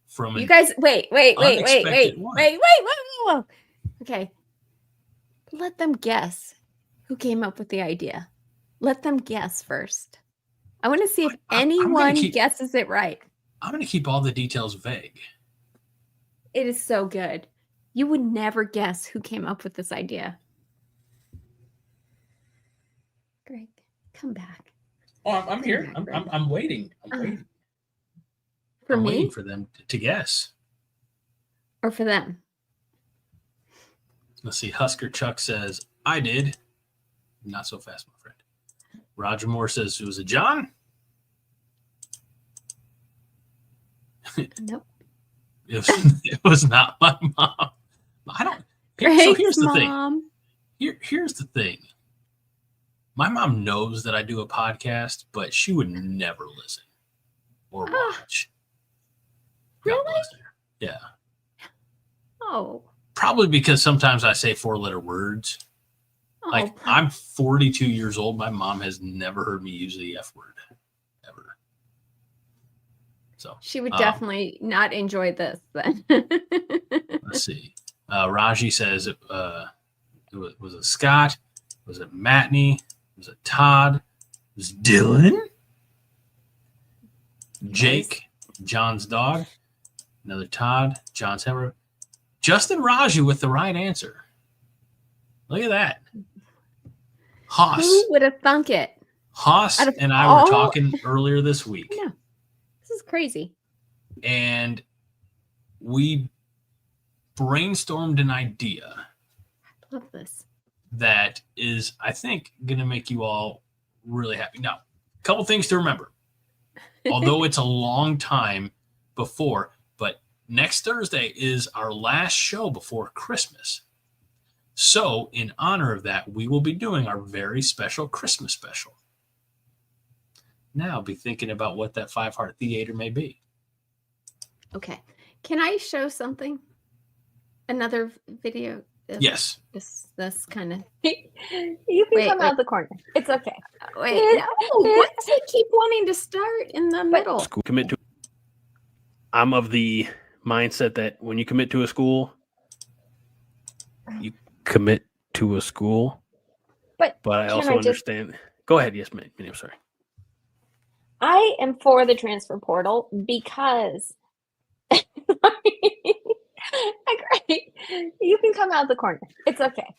from You guys, wait. unexpected one. Whoa. Okay. Let them guess who came up with the idea. Let them guess first. I want to see if I'm gonna anyone guesses it right. I'm going to keep all the details vague. It is so good. You would never guess who came up with this idea. Greg, come back. Oh, I'm here. I'm waiting. I'm waiting. For I'm me waiting for them to guess. or for them? Let's see. Husker Chuck says, I did. Not so fast, my friend. Roger Moore says, was it John? Nope. It was not my mom. I don't. So here's the thing. Here's the thing. My mom knows that I do a podcast, but she would never listen or watch. God Really? bless her. Yeah. Oh. Probably because sometimes I say 4-letter words. Like, I'm 42 years old. My mom has never heard me use the F word, ever. So She would definitely not enjoy this then. let's see. Raji says, was it Scott? Was it Matney? Was it Todd? Was it Dylan? Jake, John's dog. Another Todd, John's hammer. Justin Raji with the right answer. Look at that. Haas. Who would have thunk it? Haas Out of and I all- were talking earlier this week. Yeah. This is crazy. And we brainstormed an idea I love this. that is, I think, going to make you all really happy. Now, a couple things to remember. Although it's a long time before, but next Thursday is our last show before Christmas. So, in honor of that, we will be doing our very special Christmas special. Now, be thinking about what that 5 Heart Theater may be. Okay. Can I show something? Another video? Yes. This kind of. You can Wait, come wait. out the corner. It's okay. Wait, no. Why does it keep wanting to start in the middle? School commit to. I'm of the mindset that when you commit to a school, you commit to a school. But I can also I just- understand. Go ahead. Yes, Minnie. I'm sorry. I am for the transfer portal because Great. You can come out the corner. It's okay.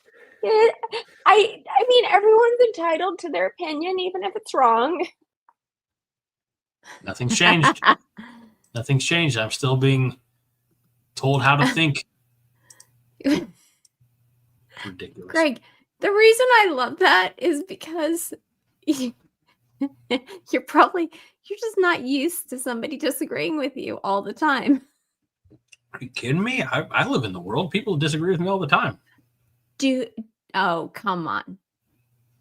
I mean, everyone's entitled to their opinion, even if it's wrong. Nothing's changed. Nothing's changed. I'm still being told how to think. Ridiculous. Greg, the reason I love that is because you're just not used to somebody disagreeing with you all the time. Are you kidding me? I live in the world. People disagree with me all the time. Oh, come on.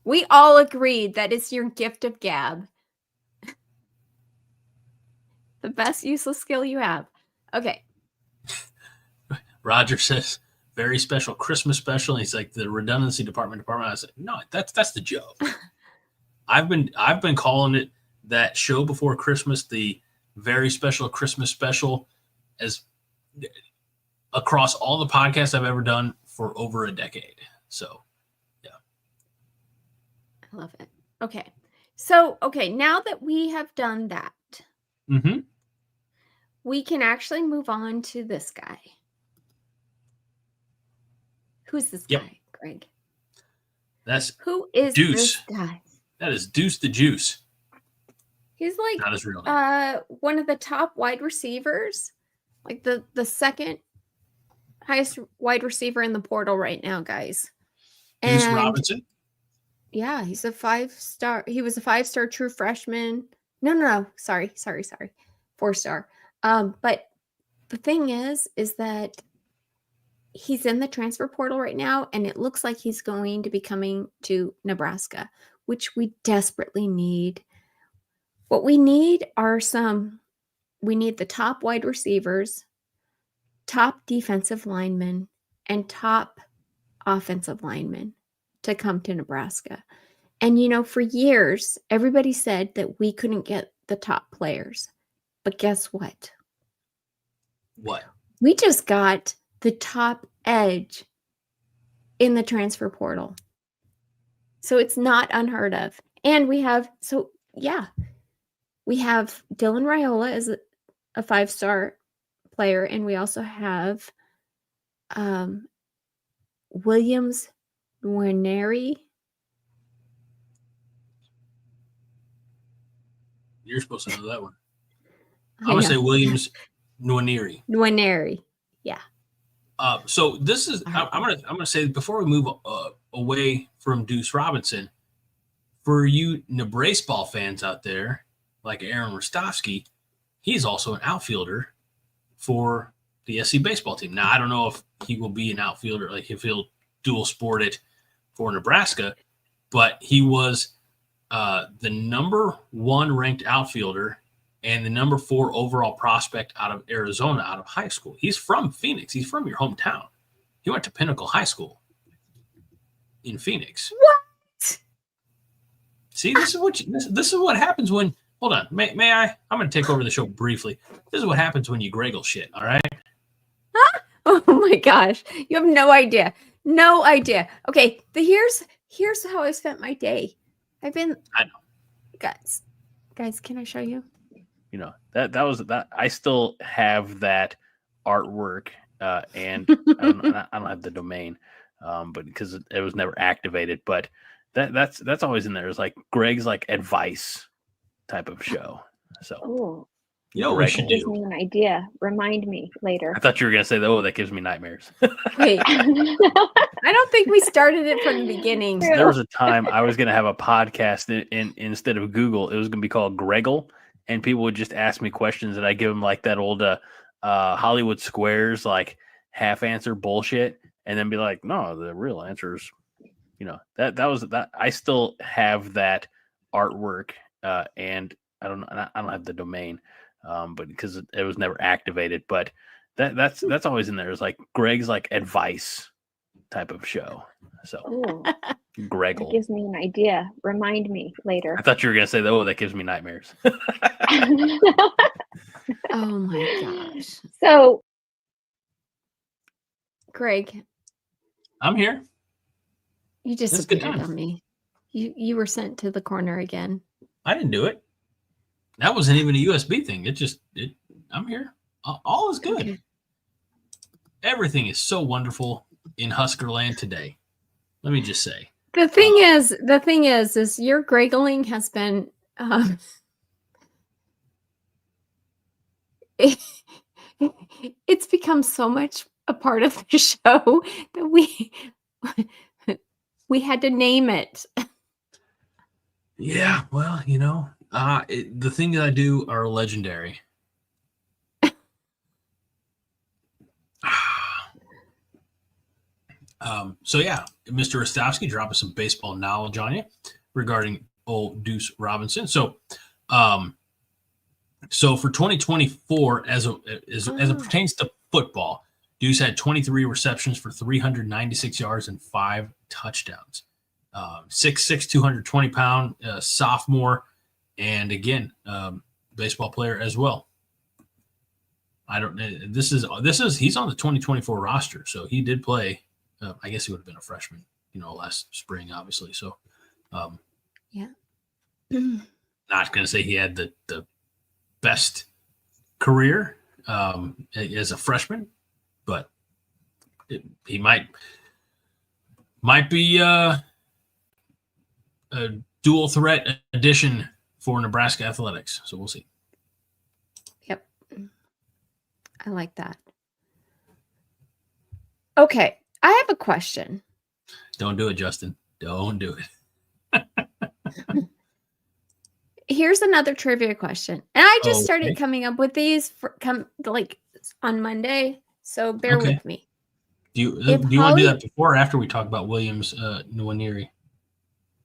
We all agreed that it's your gift of gab. The best useless skill you have. Okay. Roger says, very special Christmas special. And he's like, the redundancy department. I said, no, that's the joke. I've been calling it that show before Christmas, the very special Christmas special, as across all the podcasts I've ever done for over a decade. So, yeah. I love it. Okay. So, now that we have done that, we can actually move on to this guy. Who's this guy, Greg? Who is Deuce. This guy? That is Deuce the Juice. He's like not his real name. One of the top wide receivers, like the second highest wide receiver in the portal right now, guys. Deuce Robinson? Yeah, he's a 5-star. He was a 5-star true freshman. No. Sorry. 4-star. But the thing is that he's in the transfer portal right now, and it looks like he's going to be coming to Nebraska, which we desperately need. What we need are we need the top wide receivers, top defensive linemen, and top offensive linemen to come to Nebraska. And, for years, everybody said that we couldn't get the top players. But guess what? What? We just got the top edge in the transfer portal. So it's not unheard of. And we have Dylan Raiola as a 5-star player, and we also have Williams Nwaneri. You're supposed to know that one. I'm going to say Williams Nwaneri. Nwaneri. Yeah. So this is I'm gonna say before we move away from Deuce Robinson, for you Nebraska fans out there like Aaron Rostovsky, he's also an outfielder for the SC baseball team. Now I don't know if he will be an outfielder, like if he'll dual sport it for Nebraska, but he was the number 1 ranked outfielder and the number 4 overall prospect out of Arizona, out of high school. He's from Phoenix. He's from your hometown. He went to Pinnacle High School in Phoenix. What? See, this is what happens when. Hold on, may I? I'm going to take over the show briefly. This is what happens when you Greggle shit. All right. Huh? Oh my gosh, you have no idea. No idea. Okay, here's how I spent my day. I know. Guys, can I show you? That was that. I still have that artwork, and I don't have the domain, but because it was never activated. But that's always in there. It's like Greg's like advice type of show. So, what should gives me an idea. Remind me later. I thought you were gonna say, that gives me nightmares. Wait, I don't think we started it from the beginning. There was a time I was gonna have a podcast instead of Google, it was gonna be called Greggle. And people would just ask me questions, and I give them like that old Hollywood Squares, like half answer bullshit, and then be like, no, the real answer is, that was that. I still have that artwork, and I don't have the domain, but because it was never activated. But that's always in there. It's like Greg's like advice type of show. So. Greggle. That gives me an idea. Remind me later. I thought you were going to say, that gives me nightmares. Oh my gosh. So, Greg, I'm here. you just disappeared on me. You were sent to the corner again. I didn't do it. That wasn't even a USB thing. I'm here. All is good. Okay. Everything is so wonderful in Huskerland today. Let me just say. The thing is your greggling has been it's become so much a part of the show that we had to name it. Yeah, well, the things I do are legendary. So yeah, Mr. Rostovsky dropping some baseball knowledge on you regarding old Deuce Robinson. So for 2024, as it pertains to football, Deuce had 23 receptions for 396 yards and 5 touchdowns. 6'6", 220-pound sophomore, and again, baseball player as well. He's on the 2024 roster, so he did play. I guess he would have been a freshman, last spring, obviously. So, Yeah. not going to say he had the best career as a freshman, but he might be a dual threat addition for Nebraska athletics. So we'll see. Yep. I like that. Okay. I have a question. Don't do it, Justin. Don't do it. Here's another trivia question. And I just Okay. started coming up with these on Monday. So bear Okay. with me. Do you If want to do Holly- that before or after we talk about Williams Nwaneri?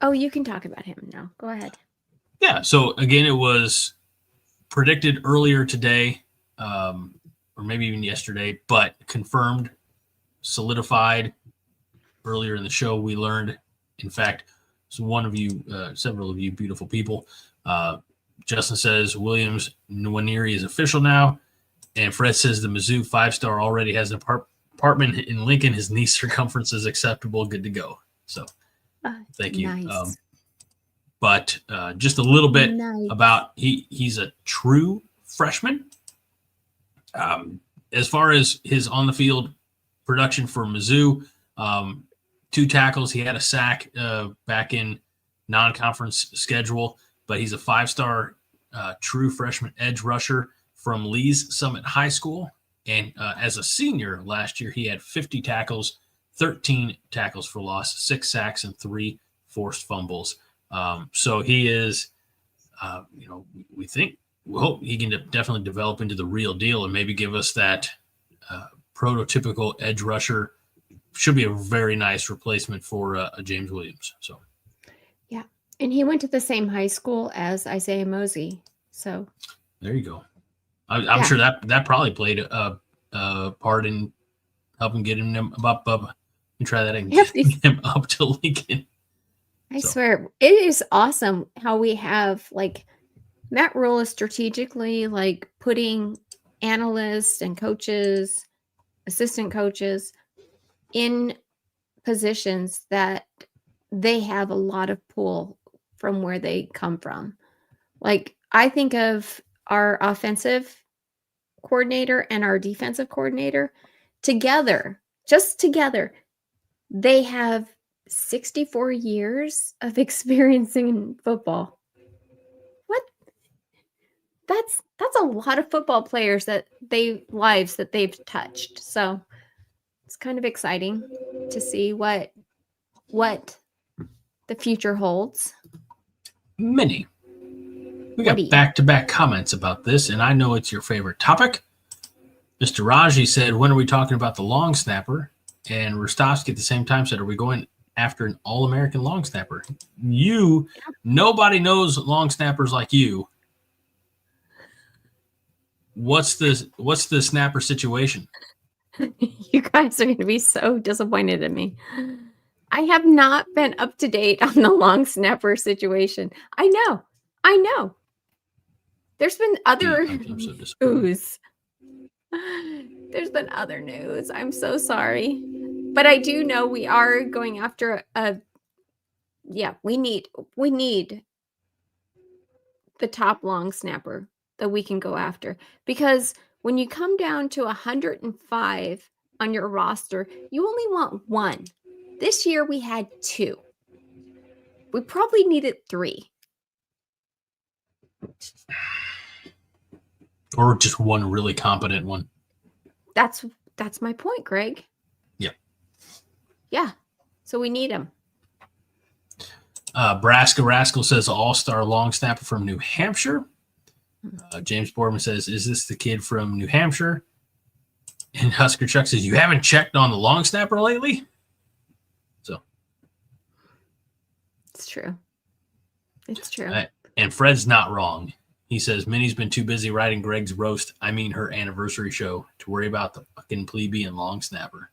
Oh, you can talk about him now. Go ahead. Yeah. So again, it was predicted earlier today, or maybe even yesterday, but confirmed, solidified earlier in the show. We learned, in fact, several of you beautiful people. Justin says Williams Nwaneri is official now, and Fred says the Mizzou 5-star already has an apartment in Lincoln. His knee circumference is acceptable, good to go. So, thank you. Nice. But just a little bit Nice. about he's a true freshman. As far as his on the field production for Mizzou, 2 tackles. He had a sack back in non-conference schedule, but he's a 5-star true freshman edge rusher from Lee's Summit High School. And as a senior last year, he had 50 tackles, 13 tackles for loss, 6 sacks, and 3 forced fumbles. So he is, we hope he can definitely develop into the real deal and maybe give us that prototypical edge rusher. Should be a very nice replacement for James Williams. So, Yeah. And he went to the same high school as Isaiah Mosey. So there you go. I'm sure that probably played a part in helping get him up. Let me try that again. Get him up to Lincoln. I swear, it is awesome how we have Matt Rule is strategically putting analysts and coaches, assistant coaches in positions that they have a lot of pull from where they come from. I think of our offensive coordinator and our defensive coordinator together, they have 64 years of experience in football. What? That's a lot of football players lives that they've touched. So it's kind of exciting to see what the future holds. Minnie, we got back-to-back comments about this, and I know it's your favorite topic. Mr. Raji said, when are we talking about the long snapper? And Rostovsky at the same time said, are we going after an all-American long snapper? Nobody knows long snappers like you. What's the snapper situation? You guys are going to be so disappointed in me. I have not been up to date on the long snapper situation. I know. There's been other I'm so disappointed. news. There's been other news. I'm so sorry. But I do know we are going after we need the top long snapper that we can go after, because When you come down to 105 on your roster, you only want one. This year we had 2. We probably needed 3. Or just one really competent one. That's my point, Greg. Yeah. Yeah. So we need him. Braska Rascal says all-star long snapper from New Hampshire. James Boardman says, is this the kid from New Hampshire? And Husker Chuck says, you haven't checked on the long snapper lately? So It's true. It's true. And Fred's not wrong. He says, Minnie's been too busy writing Greg's roast, her anniversary show, to worry about the fucking plebeian long snapper.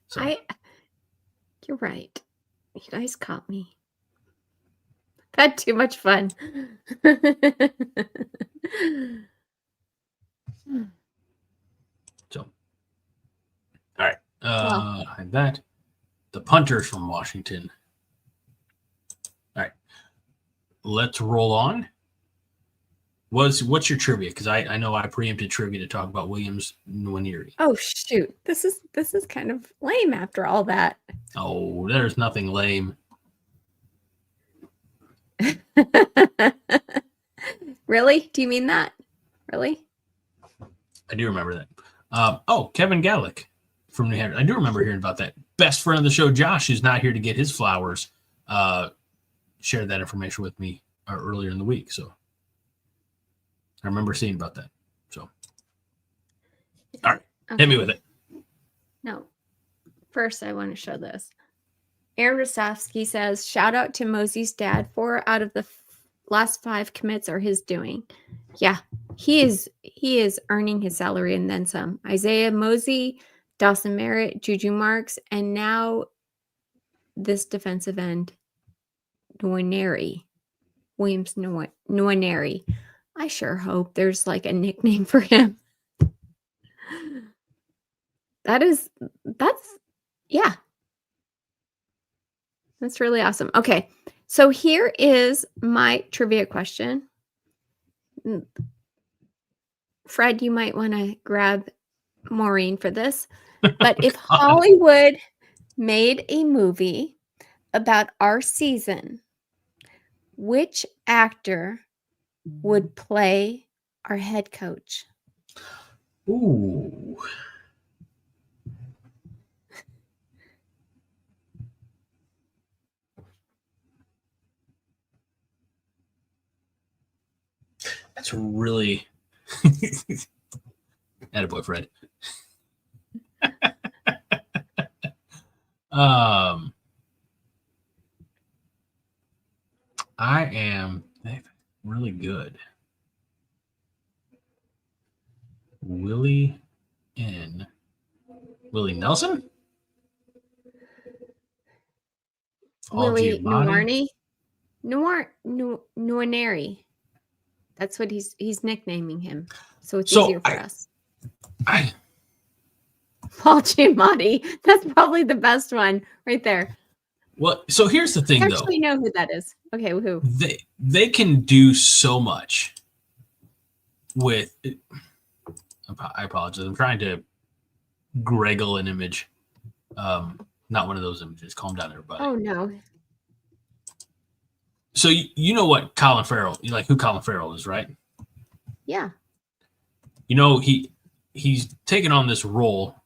So. You're right. You guys caught me. I've had too much fun. So, all right. And that, the punters from Washington. All right. Let's roll on. What's your trivia? Because I know I preempted trivia to talk about Williams Nwaneri. Oh shoot. This is kind of lame after all that. Oh, there's nothing lame. Really? Do you mean that? Really? I do remember that. Kevin Gallick from New Hampshire. I do remember hearing about that. Best friend of the show, Josh, who's not here to get his flowers, shared that information with me earlier in the week. So I remember seeing about that. So, all right, Okay. hit me with it. No. First, I want to show this. Aaron Rostovsky says, shout out to Mosey's dad. 4 out of the last 5 commits are his doing. Yeah, he is earning his salary and then some. Isaiah Mosey, Dawson Merritt, Juju Marks, and now this defensive end, Nwaneri. Williams Nwaneri. I sure hope there's like a nickname for him. That's really awesome. Okay, so here is my trivia question. Fred, you might want to grab Maureen for this. But if Hollywood made a movie about our season, which actor would play our head coach? Ooh. That's really attaboy, Fred. I am really good. Willie Nelson? Willie Nwaneri. That's what he's nicknaming him. So it's easier for us. Paul Giamatti. That's probably the best one right there. Well, so here's the thing, I though. actually know who that is. Okay, who? They can do so much with. I apologize. I'm trying to greggle an image. Not one of those images. Calm down, everybody. Oh no. So you know what Colin Farrell? You like who Colin Farrell is, right? Yeah. You know he's taken on this role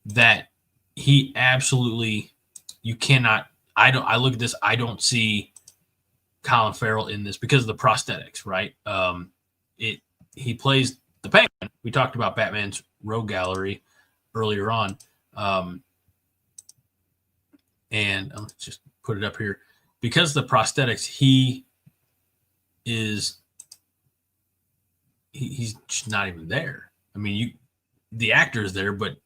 that he absolutely you cannot. I look at this. I don't see Colin Farrell in this because of the prosthetics, right? He plays the Penguin. We talked about Batman's Rogue Gallery earlier on, and let's just put it up here. Because of the prosthetics, he's just not even there. I mean, the actor is there, but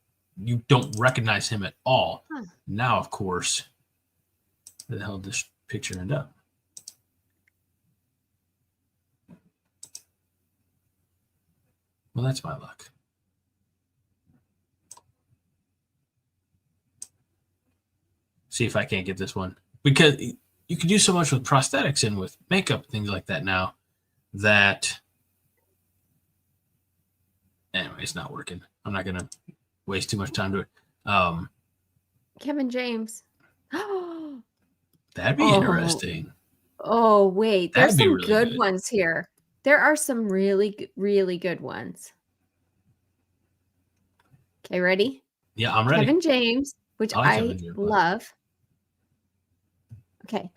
you don't recognize him at all. Huh. Now, of course, where the hell did this picture end up? Well, that's my luck. See if I can't get this one. Because you can do so much with prosthetics and with makeup, things like that now, that Anyway, it's not working. I'm not gonna waste too much time to it. Kevin James. That'd be Oh. interesting. Oh, wait. That'd There's be some really good good. ones here. There are some really good ones. Okay, ready? Yeah, I'm ready. Kevin James, which I like I Kevin James. love. Okay.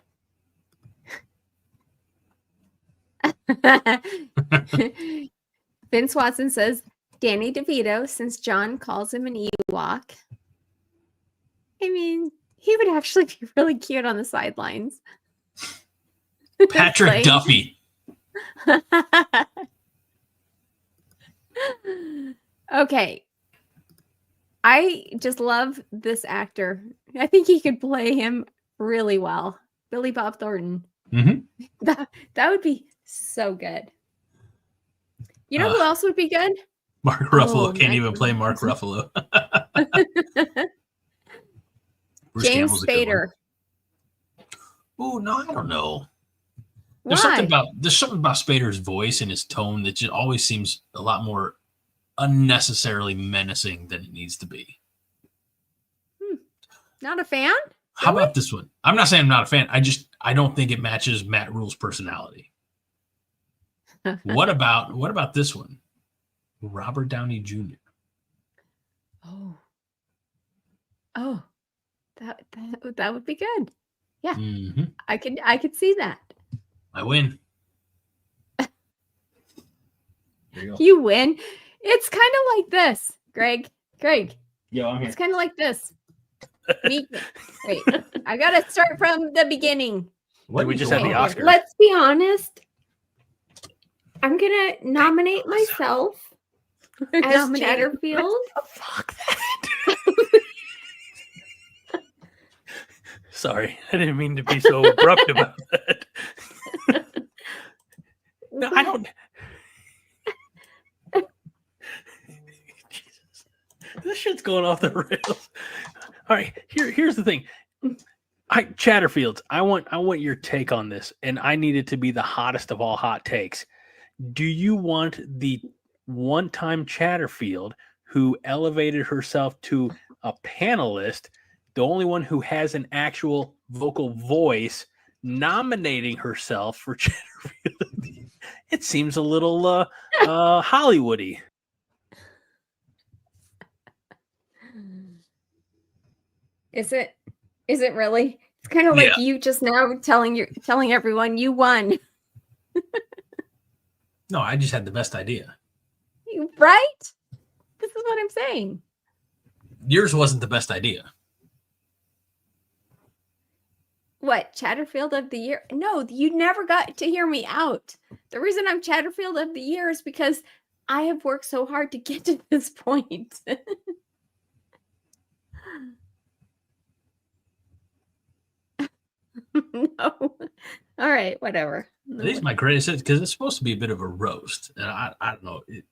Vince Watson says Danny DeVito, since John calls him an Ewok. I mean, he would actually be really cute on the sidelines. Patrick Playing- Duffy. Okay. I just love this actor. I think he could play him really well. Billy Bob Thornton. Mm-hmm. That would be so good. You know who else would be good? Mark Ruffalo Oh, can't my even play Mark Ruffalo. Bruce James Campbell's a good Spader. one. Oh no, I don't know. Why? There's something about Spader's voice and his tone that just always seems a lot more unnecessarily menacing than it needs to be. Not a fan? How about this one? I'm not saying I'm not a fan. I don't think it matches Matt Rule's personality. What about this one? Robert Downey Jr. Oh, that would be good. Yeah, Mm-hmm. I could see that. I win. There you go. You win. It's kind of like this, Greg. Yo, I'm It's kind of like this. Wait, I gotta start from the beginning. Did we just have the Oscar? Oscars? Let's be honest. I'm gonna nominate myself as Nominate- Chatterfield. Fuck that. Sorry, I didn't mean to be so abrupt about that. No, I don't. Jesus, this shit's going off the rails. All right, here's the thing. Chatterfields, I want your take on this, and I need it to be the hottest of all hot takes. Do you want the one-time Chatterfield who elevated herself to a panelist, the only one who has an actual vocal voice, nominating herself for Chatterfield? It seems a little Hollywoody. Is it really? It's kind of like Yeah. you just now telling everyone you won, No, I just had the best idea. right? This is what I'm saying. Yours wasn't the best idea. What, Chatterfield of the Year? No, you never got to hear me out. The reason I'm Chatterfield of the Year is because I have worked so hard to get to this point. No. All right, whatever. It is my greatest hits because it's supposed to be a bit of a roast. And I don't know. It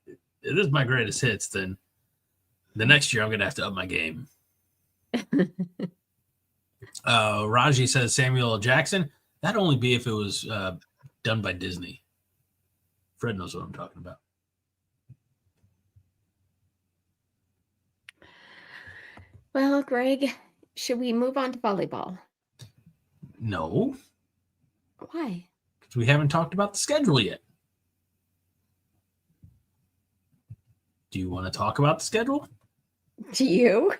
is my greatest hits. Then the next year I'm going to have to up my game. Raji says Samuel L. Jackson. That'd only be if it was done by Disney. Fred knows what I'm talking about. Well, Greg, should we move on to volleyball? No, Why? because we haven't talked about the schedule yet. Do you want to talk about the schedule? Do you?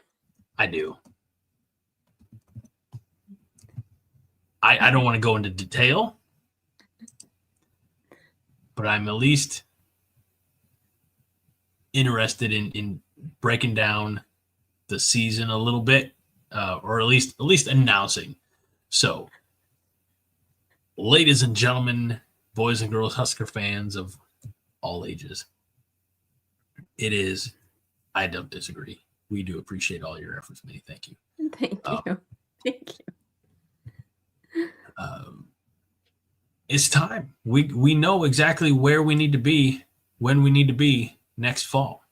I do. I don't want to go into detail, but I'm at least interested in breaking down the season a little bit, or at least announcing. So, ladies and gentlemen, boys and girls, Husker fans of all ages, it is. I don't disagree. We do appreciate all your efforts, Minnie. Thank you. Thank you. Thank you. It's time. We know exactly where we need to be, when we need to be next fall.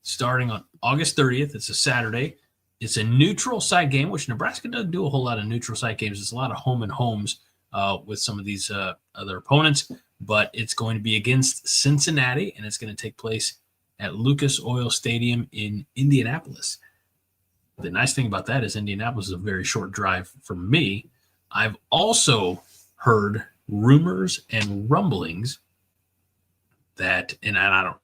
Starting on August 30th, it's a Saturday. It's a neutral site game, which Nebraska doesn't do a whole lot of neutral site games. It's a lot of home and homes with some of these other opponents, but it's going to be against Cincinnati, and it's going to take place at Lucas Oil Stadium in Indianapolis. The nice thing about that is Indianapolis is a very short drive from me. I've also heard rumors and rumblings that, and I don't,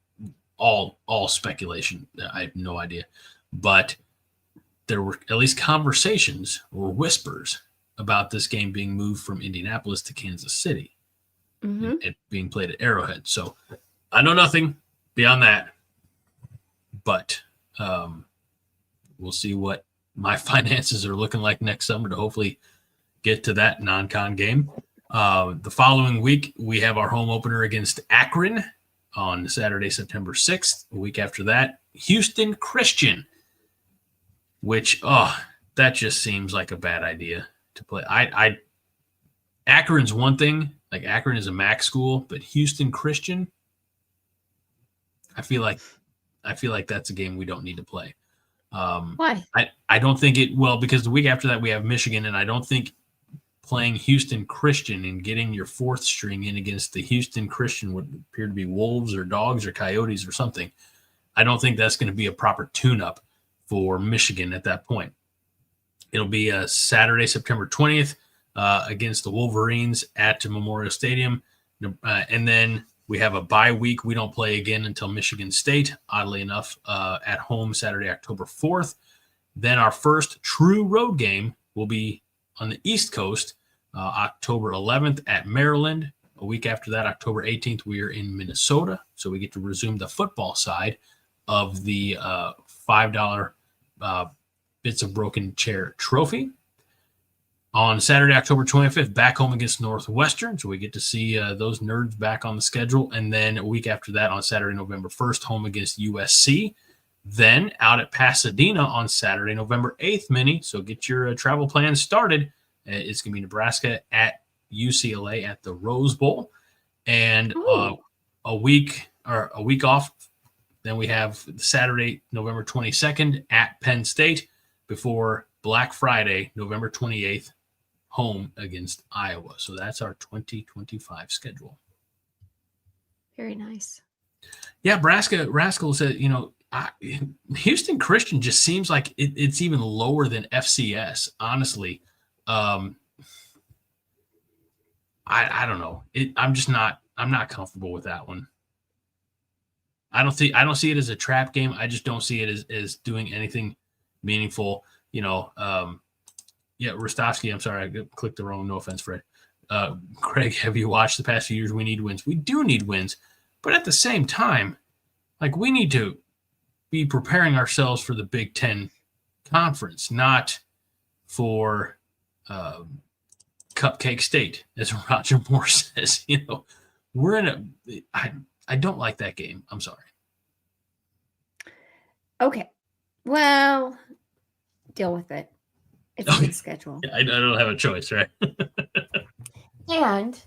all speculation, I have no idea, but there were at least conversations or whispers about this game being moved from Indianapolis to Kansas City and it being played at Arrowhead. So I know nothing beyond that, but we'll see what my finances are looking like next summer to hopefully get to that non-con game. The following week, we have our home opener against Akron on Saturday, September 6th. A week after that, Houston Christian, which, that just seems like a bad idea to play. Akron's one thing, like Akron is a MAC school, but Houston Christian, I feel like that's a game we don't need to play. Why? I don't think it, well, because the week after that we have Michigan, and I don't think playing Houston Christian and getting your fourth string in against the Houston Christian would appear to be Wolves or Dogs or Coyotes or something. I don't think that's going to be a proper tune-up for Michigan at that point. It'll be Saturday, September 20th against the Wolverines at Memorial Stadium. And then we have a bye week. We don't play again until Michigan State, oddly enough, at home Saturday, October 4th. Then our first true road game will be on the East Coast, October 11th at Maryland. A week after that, October 18th, we are in Minnesota. So we get to resume the football side of the $5 Bits of Broken Chair trophy. On Saturday, October 25th, back home against Northwestern. So we get to see those nerds back on the schedule. And then a week after that, on Saturday, November 1st, home against USC. Then out at Pasadena on Saturday, November 8th, Minnie. So get your travel plans started. It's going to be Nebraska at UCLA at the Rose Bowl. And a week off. Then we have Saturday, November 22nd at Penn State before Black Friday, November 28th, home against Iowa. So that's our 2025 schedule. Very nice. Yeah, Rascal said, Houston Christian just seems like it's even lower than FCS, honestly. I don't know. I'm not comfortable with that one. I don't see it as a trap game. I just don't see it as doing anything meaningful. Rostovsky, I'm sorry, I clicked the wrong. No offense, Fred. Craig, have you watched the past few years? We need wins. We do need wins. But at the same time, like, we need to be preparing ourselves for the Big Ten Conference, not for Cupcake State, as Roger Moore says. We're in I don't like that game. I'm sorry. Okay. Well, deal with it. It's on the schedule. I don't have a choice, right? And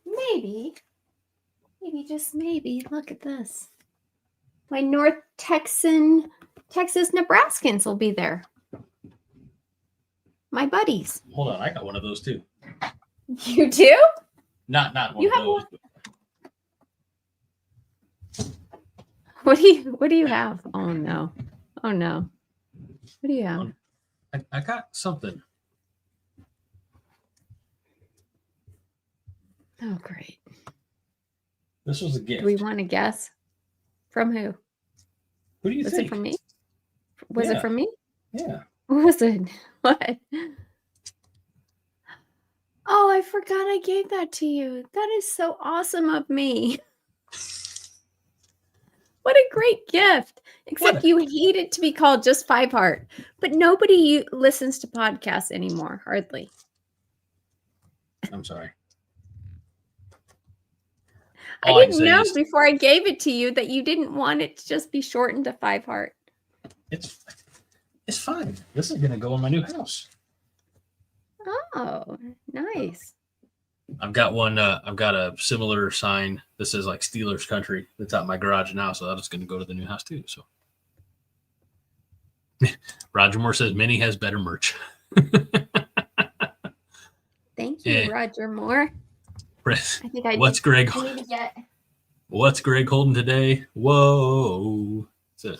maybe, just maybe, look at this. My North Texas Nebraskans will be there. My buddies. Hold on, I got one of those too. You do? Not one You of have those. one? What do you have? Oh no. What do you have? I got something. Oh, great. This was a gift. Do we want to guess? From who? Who do you Was think? it from me? Was Yeah. it from me? Yeah. Was it? What? Oh, I forgot I gave that to you. That is so awesome of me. What a great gift. Except you hate it to be called just Five Heart. But nobody listens to podcasts anymore, hardly. I'm sorry. I didn't know before I gave it to you that you didn't want it to just be shortened to Five Heart. It's fine. This is gonna go in my new house. Oh, nice. I've got one. I've got a similar sign that says like Steelers Country that's out in my garage now, so that's going to go to the new house too. So Roger Moore says Minnie has better merch. Thank you, Roger Moore. I think What's Greg? I need to get. What's Greg holding today? Whoa. That's it.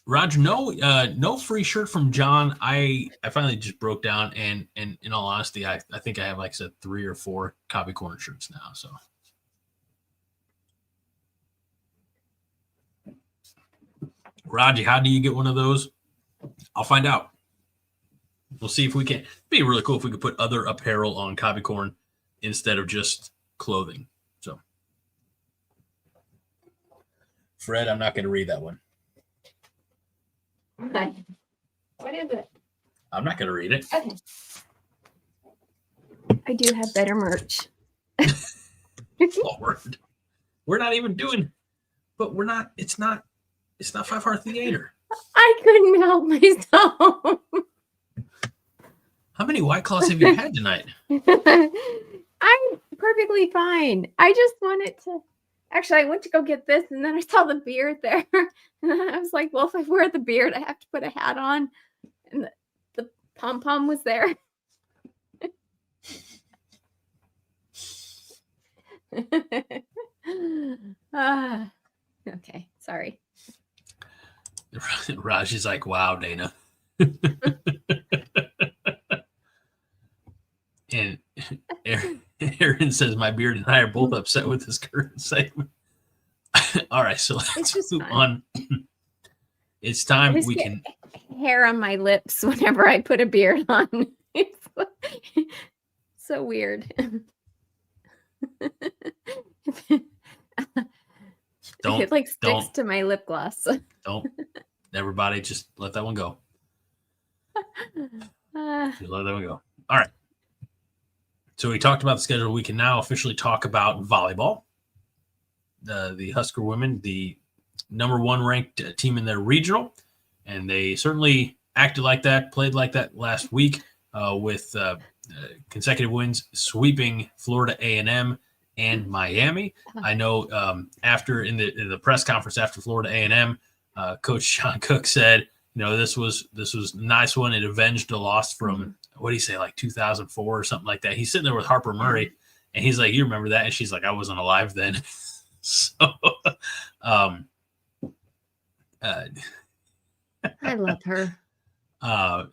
Roger, no free shirt from John. I finally just broke down, and in all honesty, I think I have, like I said, 3 or 4 Copy Corner shirts now. So, Raji, how do you get one of those? I'll find out. We'll see if we can. It'd be really cool if we could put other apparel on Copy Corn instead of just clothing. So, Fred, I'm not going to read that one. Okay. What is it? I'm not going to read it. Okay. I do have better merch. Lord. We're not even doing, but we're not, it's not 5 Heart Theater. I couldn't help myself. How many White Claws have you had tonight? I'm perfectly fine. I just wanted to. Actually, I went to go get this, and then I saw the beard there. And I was like, well, if I wear the beard, I have to put a hat on. And the pom-pom was there. Okay, sorry. Raji's like, wow, Dana. And Aaron says, my beard and I are both upset with this current segment. All right, so let's move on. It's time we can. Hair on my lips whenever I put a beard on. It's so weird. It like sticks to my lip gloss. Don't. Everybody just let that one go. Just let that one go. All right. So we talked about the schedule. We can now officially talk about volleyball. The Husker women, the number 1 ranked team in their regional, and they certainly acted like that, played like that last week with consecutive wins, sweeping Florida A&M and Miami. I know after in the press conference after Florida A&M, Coach John Cook said, this was a nice one. It avenged a loss from what do you say, like 2004 or something like that. He's sitting there with Harper Murray, and he's like, "You remember that?" And she's like, "I wasn't alive then." So, I love her.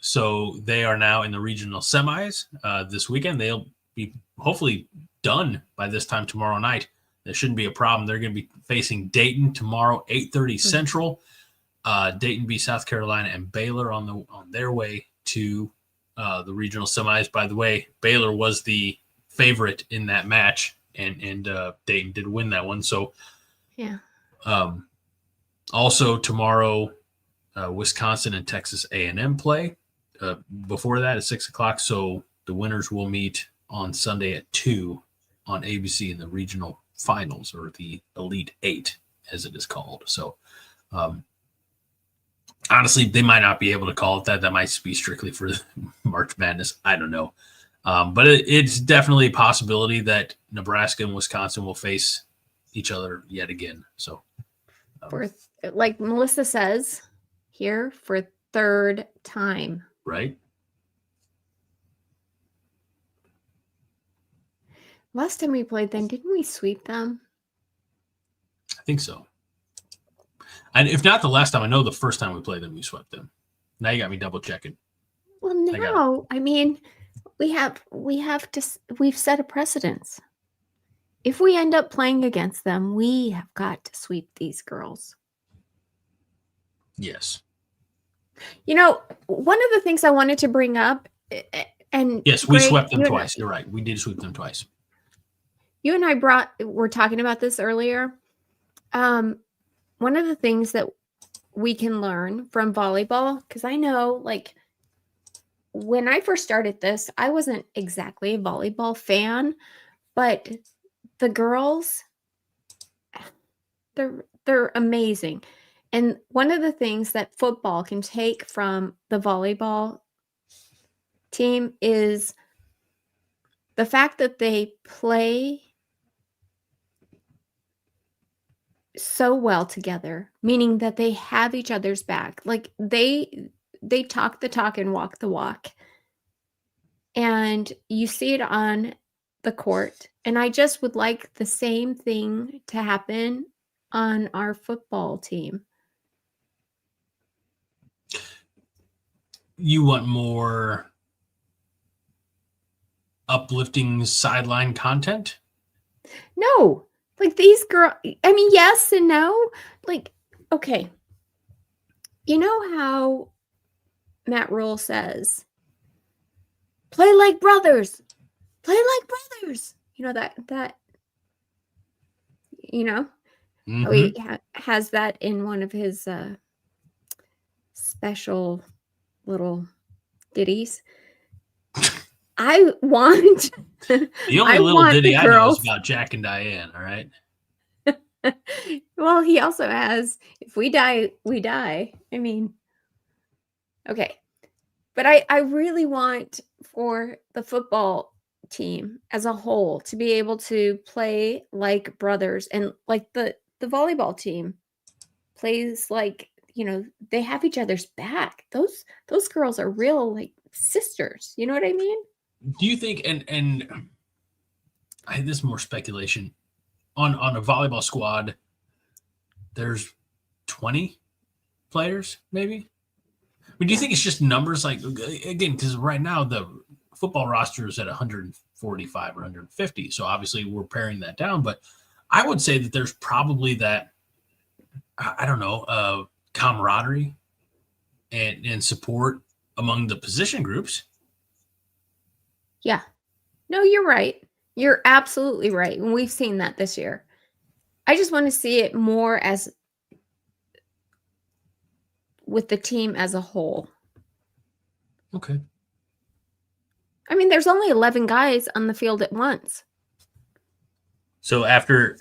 So they are now in the regional semis this weekend. They'll be hopefully done by this time tomorrow night. There shouldn't be a problem. They're going to be facing Dayton tomorrow, 8:30 Central. Dayton beat South Carolina and Baylor on their way to the regional semis. By the way, Baylor was the favorite in that match, and Dayton did win that one. So, yeah. Also tomorrow, Wisconsin and Texas A&M play. Before that at 6:00. So the winners will meet on Sunday at 2 on ABC in the regional finals, or the Elite 8, as it is called. So, honestly, they might not be able to call it that. That might be strictly for March Madness. I don't know. But it's definitely a possibility that Nebraska and Wisconsin will face each other yet again. So, For like Melissa says here, for 3rd time. Right. Last time we played them, didn't we sweep them? I think so. And if not the last time, I know the first time we played them, we swept them. Now you got me double checking. Well, no. I mean, we've set a precedence. If we end up playing against them, we have got to sweep these girls. Yes. One of the things I wanted to bring up, and yes, we swept them twice. You're right. We did sweep them twice. You and I were talking about this earlier. One of the things that we can learn from volleyball, because I know, like, when I first started this, I wasn't exactly a volleyball fan, but the girls, they're amazing. And one of the things that football can take from the volleyball team is the fact that they play so well together, meaning that they have each other's back. Like they talk the talk and walk the walk. And you see it on the court. And I just would like the same thing to happen on our football team. You want more uplifting sideline content? No, like these girls, I mean, yes and no. Like, okay. You know how Matt Rule says, play like brothers, play like brothers. You know, that, you know, how he has that in one of his special little ditties. I want The only I little want ditty the I know girls. is about Jack and Diane, all right? Well, he also has, if we die, we die. I mean, okay. But I really want for the football team as a whole to be able to play like brothers, and like the volleyball team plays like, you know, they have each other's back. Those girls are real like sisters. You know what I mean? Do you think, and this is more speculation, on a volleyball squad, there's 20 players, maybe? I mean, do you think it's just numbers? Like, again, because right now the football roster is at 145 or 150. So obviously we're paring that down. But I would say that there's probably that, I don't know, camaraderie and support among the position groups. Yeah. No, you're right. You're absolutely right. And we've seen that this year. I just want to see it more as with the team as a whole. Okay. I mean, there's only 11 guys on the field at once. So after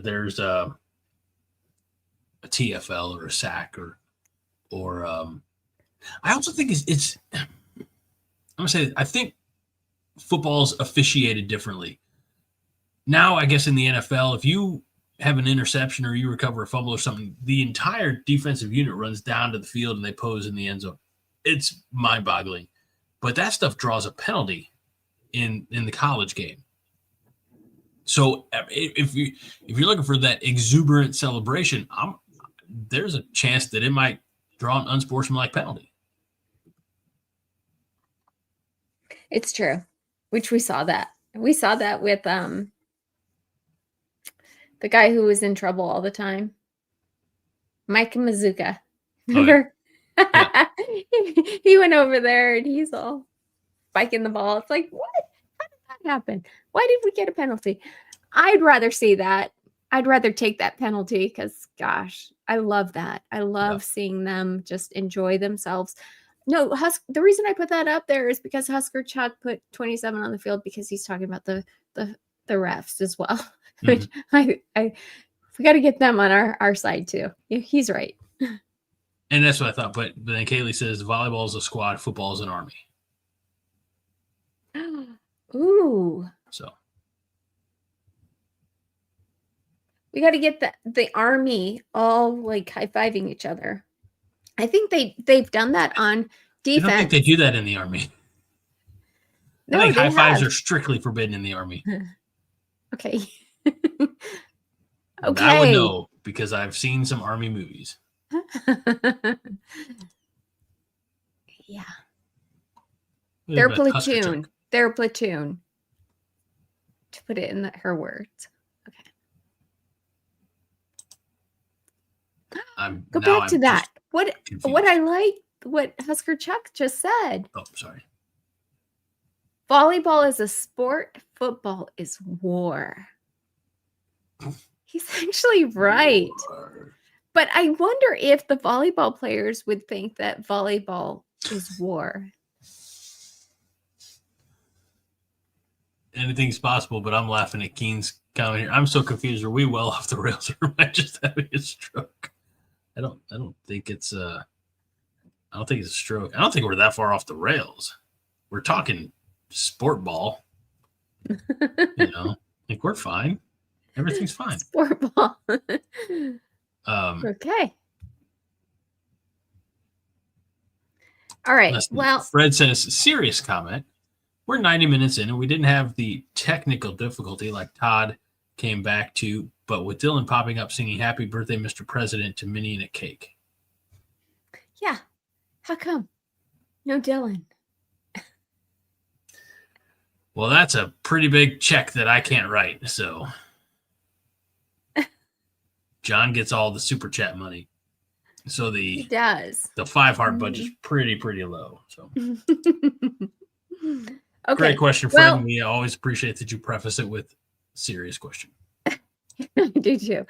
there's a TFL or a sack or I also think it's I'm gonna say, I think football's officiated differently. Now, I guess in the NFL, if you have an interception or you recover a fumble or something, the entire defensive unit runs down to the field and they pose in the end zone. It's mind-boggling. But that stuff draws a penalty in the college game. So if you're looking for that exuberant celebration, there's a chance that it might draw an unsportsmanlike penalty. It's true, which we saw that. We saw that with the guy who was in trouble all the time, Mike Mazuka. Remember? Oh, yeah. He went over there and he's all spiking the ball. It's like, what? How did that happen? Why did we get a penalty? I'd rather see that. I'd rather take that penalty because, gosh, I love that. I love seeing them just enjoy themselves. No, the reason I put that up there is because Husker Chuck put 27 on the field because he's talking about the refs as well. Which we got to get them on our side too. Yeah, he's right. And that's what I thought. But then Kaylee says volleyball is a squad, football is an army. Ooh. So we got to get the army all like high-fiving each other. I think they've done that on defense. I don't think they do that in the Army. No, I think they high fives have. are strictly forbidden in the Army. Okay. Okay. I would know because I've seen some Army movies. Yeah. They're a platoon. They're a platoon. To put it in her words. Go back to that. What I like, what Husker Chuck just said. Oh, sorry. Volleyball is a sport. Football is war. He's actually right. But I wonder if the volleyball players would think that volleyball is war. Anything's possible, but I'm laughing at Keen's comment here. I'm so confused. Are we well off the rails, or am I just having a stroke? I don't think it's a stroke. I don't think we're that far off the rails. We're talking sport ball. Like we're fine. Everything's fine. Sport ball. Okay. All right. Well, Fred says, serious comment. we're 90 minutes in, and we didn't have the technical difficulty like Todd came back to, but with Dylan popping up singing "Happy Birthday, Mr. President" to Minnie and a cake. Yeah. How come? No Dylan. Well, that's a pretty big check that I can't write. So John gets all the super chat money. So He does. the 5 heart budget's pretty low. So Okay. great question, well- friend. We always appreciate that you preface it with serious question. I do too.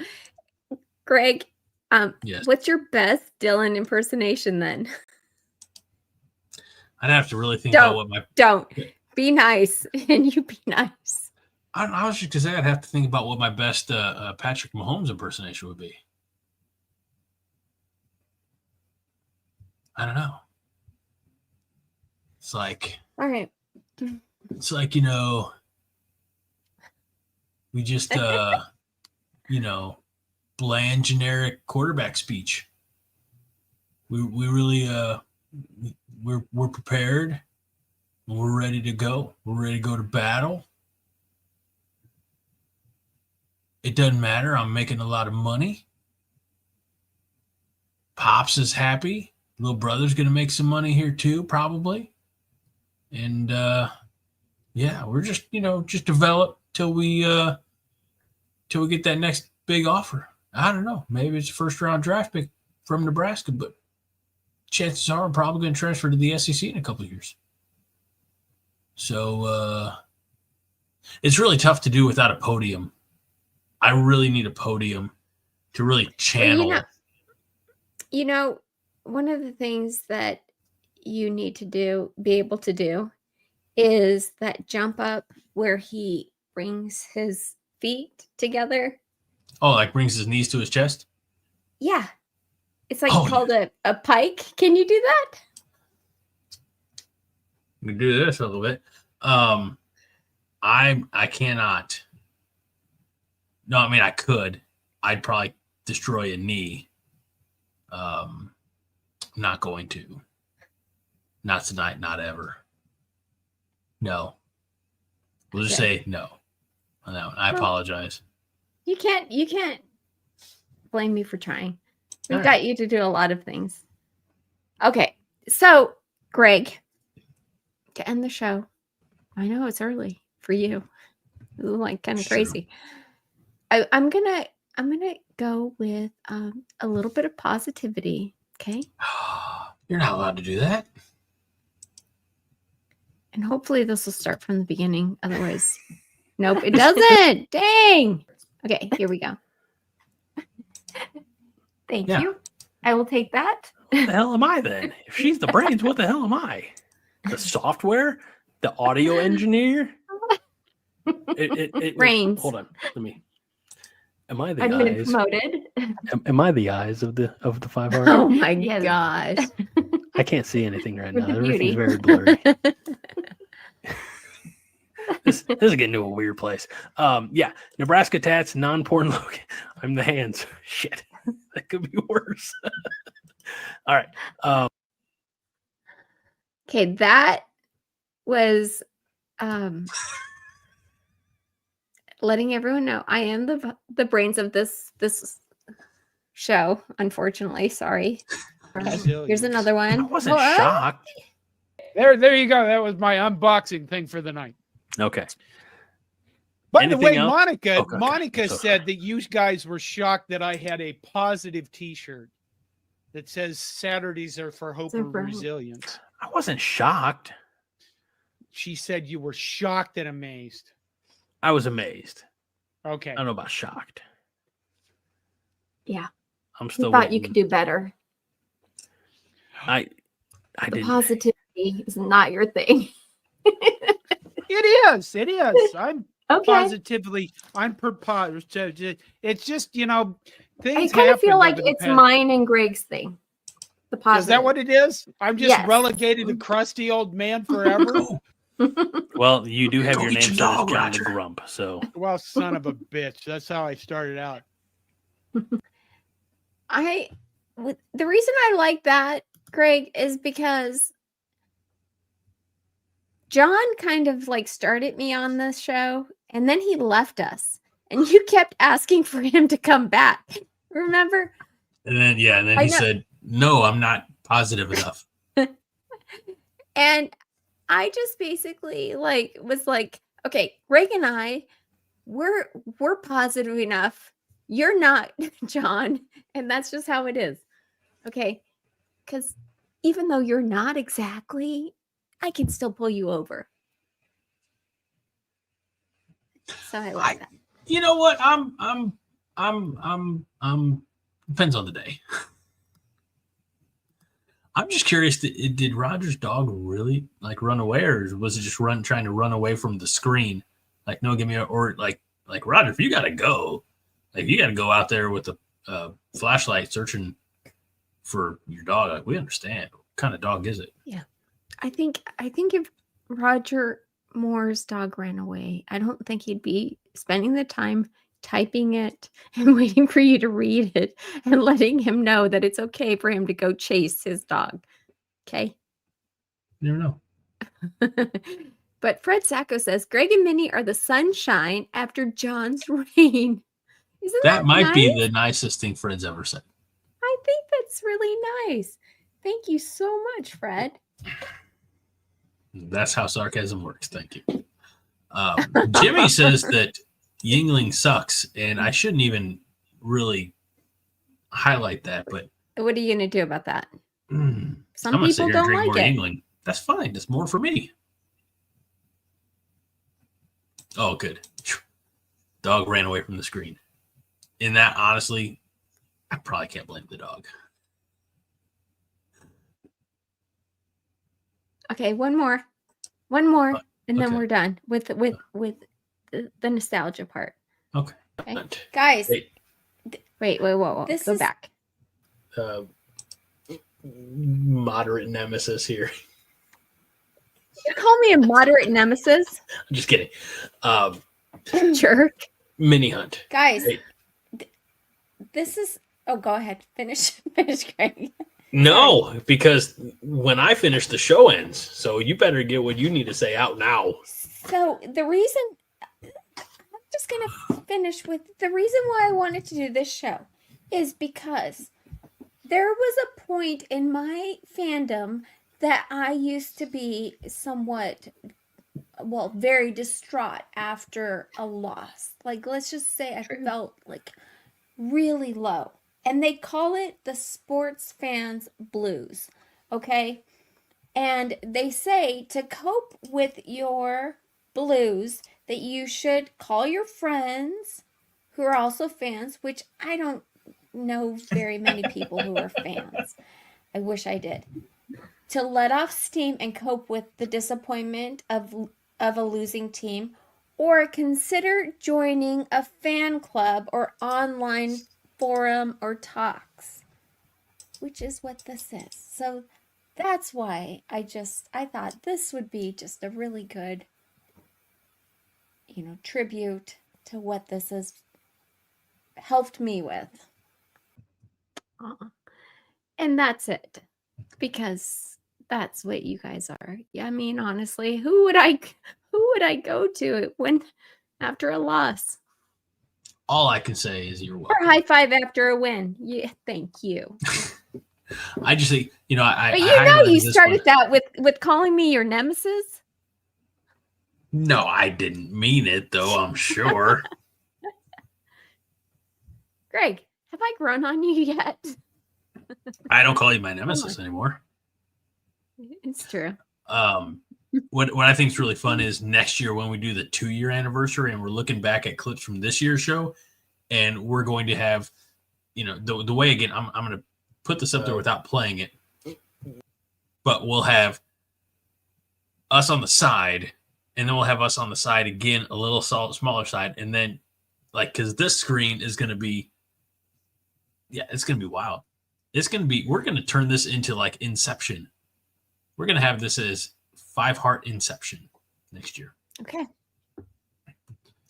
Greg, Yes. what's your best Dylan impersonation then? I'd have to really think Don't. about what my Don't. Be nice. And you be nice. I was just gonna say I'd have to think about what my best Patrick Mahomes impersonation would be. I don't know. It's like All right. you know, we just you know, bland generic quarterback speech. We really we're prepared. We're ready to go. We're ready to go to battle. It doesn't matter. I'm making a lot of money. Pops is happy. Little brother's going to make some money here too, probably. And yeah, we're just, just develop till we get that next big offer. I don't know. Maybe it's a first round draft pick from Nebraska, but chances are I'm probably going to transfer to the SEC in a couple of years. So it's really tough to do without a podium. I really need a podium to really channel. One of the things that you need to be able to do, is that jump up where he brings his feet together. Oh, like brings his knees to his chest? Yeah. It's like called a pike. Can you do that? We do this a little bit. I cannot. No, I mean I could. I'd probably destroy a knee. I'm not going to. Not tonight, not ever. No. We'll just say no on that one. I apologize. You can't blame me for trying. We've got you to do a lot of things. Okay. So, Greg, to end the show, I know it's early for you. This is like kind of crazy. I'm gonna go with a little bit of positivity. Okay. You're not allowed to do that. And hopefully this will start from the beginning. Otherwise, nope, it doesn't. Dang. Okay, here we go. Thank you. I will take that. What the hell am I then? If she's the brains, what the hell am I? The software? The audio engineer? Brains. Hold on. Am I the I've been eyes? promoted. Am I the eyes of the 5 heart? Oh my gosh. I can't see anything right now. The Everything's beauty. very blurry. This is getting to a weird place. Yeah, Nebraska tats, non-porn look. I'm the hands. Shit, that could be worse. All right. Okay, that was letting everyone know I am the brains of this show. Unfortunately, sorry. Okay, here's another one. I wasn't shocked. There you go. That was my unboxing thing for the night. Okay. By the way, Anything else? Monica So said that you guys were shocked that I had a positive T-shirt that says Saturdays are for hope and resilience. I wasn't shocked. She said you were shocked and amazed. I was amazed. Okay. I don't know about shocked. Yeah. I'm still thought you waiting. could do better. I The didn't. positivity is not your thing. It is. I'm Okay. positively. I'm positive. It's just things. I kind of feel like it's mine and Greg's thing. The positive. Is that what it is? I'm just Yes. relegated to crusty old man forever. Well, you do have Go your eat name your set as dog, John the Roger. Grump, so Well, son of a bitch. That's how I started out. The reason I like that, Greg, is because John kind of like started me on this show, and then he left us, and you kept asking for him to come back. Remember? And then he said, "No, I'm not positive enough." And I just basically was like, okay, Greg and I, we're positive enough. You're not, John, and that's just how it is. Okay, because even though you're not exactly, I can still pull you over. So I like that. You know what? I'm depends on the day. I'm just curious, did Roger's dog really like run away, or was it just trying to run away from the screen? Like, no, give me or like Roger, if you gotta go, like you gotta go out there with a flashlight searching for your dog. Like, we understand. What kind of dog is it? Yeah. I think if Roger Moore's dog ran away, I don't think he'd be spending the time typing it and waiting for you to read it and letting him know that it's okay for him to go chase his dog. Okay. You never know. But Fred Sacco says Greg and Minnie are the sunshine after John's rain. Isn't that might nice? be the nicest thing Fred's ever said. I think that's really nice. Thank you so much, Fred. That's how sarcasm works. Thank you. Jimmy says that Yingling sucks, and I shouldn't even really highlight that. But what are you going to do about that? Some I'm gonna sit people here and don't drink like more it. Yingling. That's fine. That's more for me. Oh, good. Dog ran away from the screen. In that, honestly, I probably can't blame the dog. Okay, one more, and then we're done with the nostalgia part. Okay. Guys, wait, whoa. Go back. Moderate nemesis here. You call me a moderate nemesis? I'm just kidding. Jerk. Mini hunt. Guys, this is... Oh, go ahead. Finish, Greg. No, because when I finish, the show ends. So you better get what you need to say out now. So the reason... I'm just going to finish with... The reason why I wanted to do this show is because there was a point in my fandom that I used to be somewhat, very distraught after a loss. Like, let's just say I felt like really low. And they call it the sports fans blues, okay? And they say to cope with your blues that you should call your friends who are also fans, which I don't know very many people who are fans. I wish I did. To let off steam and cope with the disappointment of a losing team, or consider joining a fan club or online forum or talks, which is what this is. So that's why I thought this would be just a really good, tribute to what this has helped me with. And that's it, because that's what you guys are. Yeah, I mean, honestly, who would I go to when after a loss? All I can say is you're welcome. Or high five after a win. Yeah, thank you. I just think, But you started that with calling me your nemesis. No, I didn't mean it, though, I'm sure. Greg, have I grown on you yet? I don't call you my nemesis anymore. It's true. What I think is really fun is next year when we do the 2-year anniversary and we're looking back at clips from this year's show, and we're going to have, the way, again, I'm going to put this up there without playing it, but we'll have us on the side, and then we'll have us on the side again, a little smaller side, and then because this screen is going to be, it's going to be wild. We're going to turn this into like Inception. We're going to have this as 5-heart Inception next year. Okay.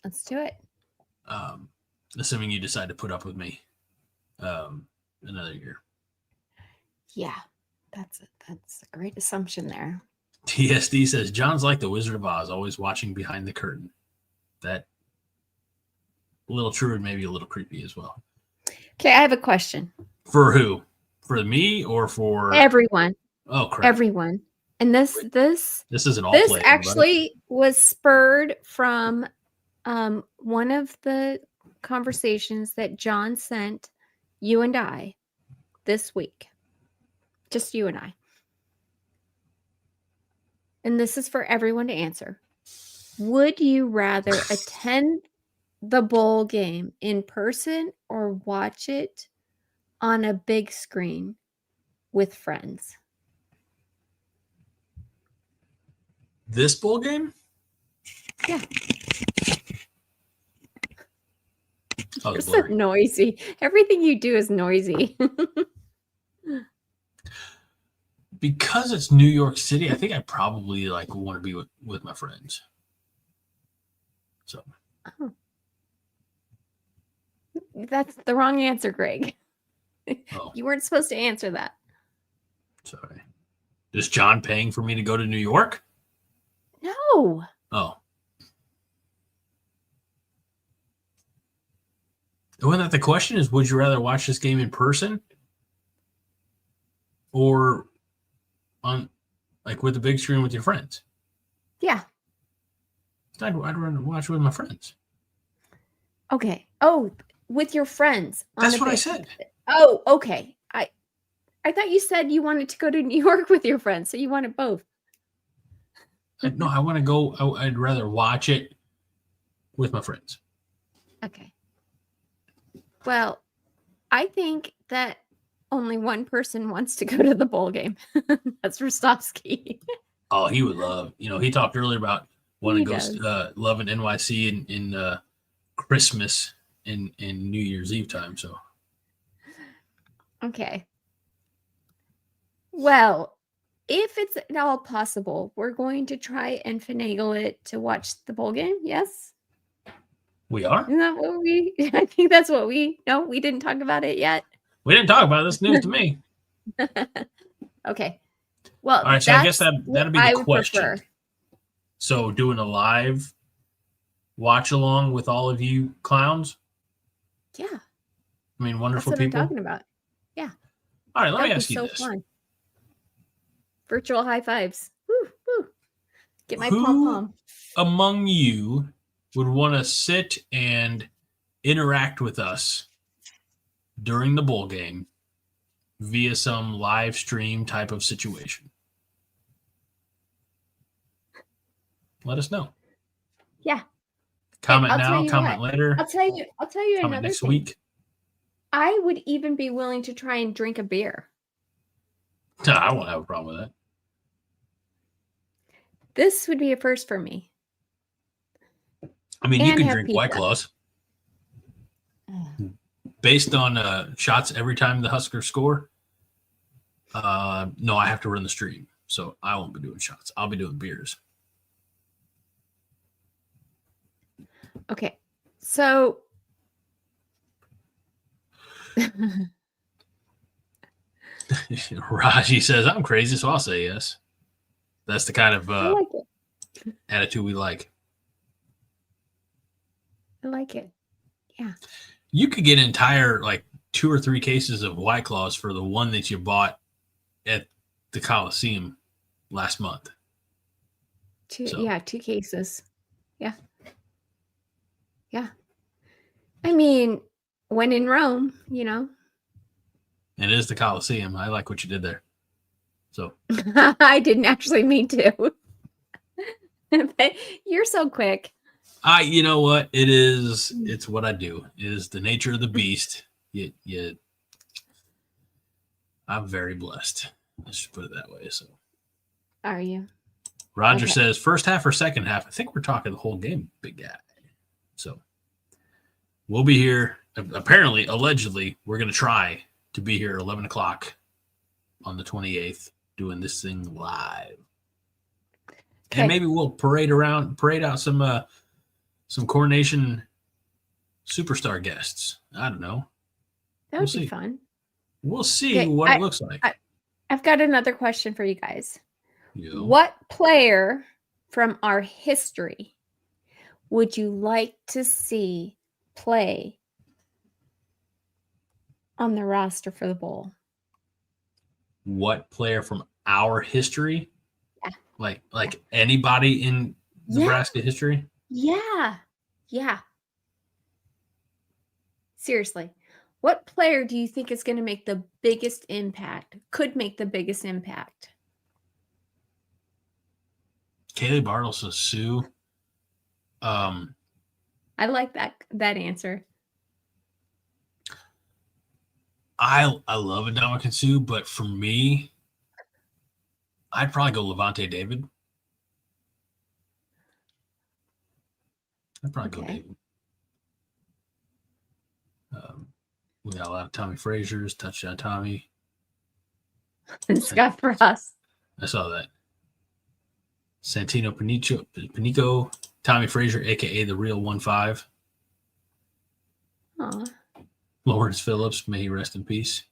Let's do it. Assuming you decide to put up with me another year. Yeah, that's a great assumption there. TSD says John's like the Wizard of Oz, always watching behind the curtain. That a little true and maybe a little creepy as well. Okay, I have a question. For who? For me or for Everyone. Oh crap! Everyone. And this isn't all this play. actually was spurred from one of the conversations that John sent you and I this week. Just you and I. And this is for everyone to answer. Would you rather attend the bowl game in person or watch it on a big screen with friends? This bowl game? Yeah. Oh, You're so noisy. Everything you do is noisy. Because it's New York City, I think I probably want to be with my friends. So. Oh. That's the wrong answer, Greg. Oh. You weren't supposed to answer that. Sorry. Is John paying for me to go to New York? No. Oh. Wasn't that the question? Is would you rather watch this game in person or on with the big screen with your friends? Yeah. I'd rather watch it with my friends. Okay. Oh, with your friends. That's what I said. Oh, okay. I thought you said you wanted to go to New York with your friends, so you wanted both. No, I want to go. I'd rather watch it with my friends. Okay. Well, I think that only one person wants to go to the bowl game. That's Rostovsky. Oh, he would love. He talked earlier about wanting to go loving NYC in Christmas and New Year's Eve time. So. Okay. Well, if it's at all possible, we're going to try and finagle it to watch the bowl game. Yes? We are? Isn't that what I think that's what we didn't talk about it yet. We didn't talk about it. This news to me. Okay. Well, all right. So I guess that'd be the question. Prefer. So doing a live watch along with all of you clowns? Yeah. I mean, wonderful That's what people. I'm talking about. Yeah. All right. Let me ask you this. Fun. Virtual high fives. Woo, woo. Get my pom-pom. Among you would want to sit and interact with us during the bowl game via some live stream type of situation? Let us know. Yeah. Comment now, comment later. I'll tell you comment another next thing. week. I would even be willing to try and drink a beer. No, I won't have a problem with that. This would be a first for me. I mean, you can drink White Claws. Based on shots every time the Huskers score. No, I have to run the stream, so I won't be doing shots. I'll be doing beers. Okay, so Raji says, I'm crazy, so I'll say yes. That's the kind of I like it. Attitude we like. I like it. Yeah. You could get entire 2 or 3 cases of White Claws for the one that you bought at the Coliseum last month. 2 cases. Yeah. Yeah. I mean, when in Rome, It is the Coliseum. I like what you did there. So I didn't actually mean to. But you're so quick. You know what? It's what I do. It is the nature of the beast. I'm very blessed. Let's just put it that way. So Are you? Roger says first half or second half. I think we're talking the whole game, big guy. So we'll be here. Apparently, allegedly, we're going to try to be here at 11 o'clock on the 28th doing this thing live. Okay. And maybe we'll parade out some Coronation superstar guests. I don't know. That would be fun. We'll see what it looks like. I've got another question for you guys. Yeah. What player from our history would you like to see play on the roster for the bowl? What player from our history? Yeah. Like anybody in Nebraska history? Yeah. Yeah. Seriously. What player do you think is going to make the biggest impact? Could make the biggest impact? Kaylee Bartles, Sue. I like that answer. I love Ndamukong Suh, but for me, I'd probably go Levante David. I'd probably go Okay. David. We got a lot of Tommy Frazier's, touchdown Tommy. And Scott Frost. I saw that. Santino Panico, Tommy Frazier, a.k.a. the real 1-5. Aw. Lawrence Phillips, may he rest in peace.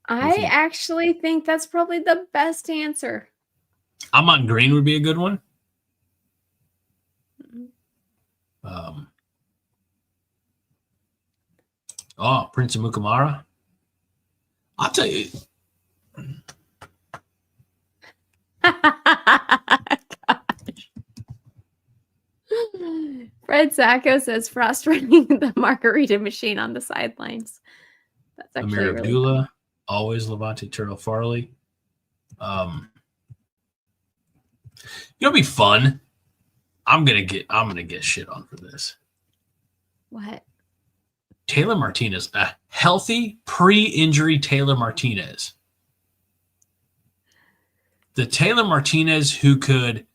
I actually think that's probably the best answer. Amon Green would be a good one. Prince of Mukamara. I'll tell you. Fred Sacco says Frost running the margarita machine on the sidelines. That's actually Amir really Abdullah, funny. always Levante Turtle Farley. It'll be fun. I'm gonna get shit on for this. What? Taylor Martinez, a healthy pre-injury Taylor Martinez. The Taylor Martinez who could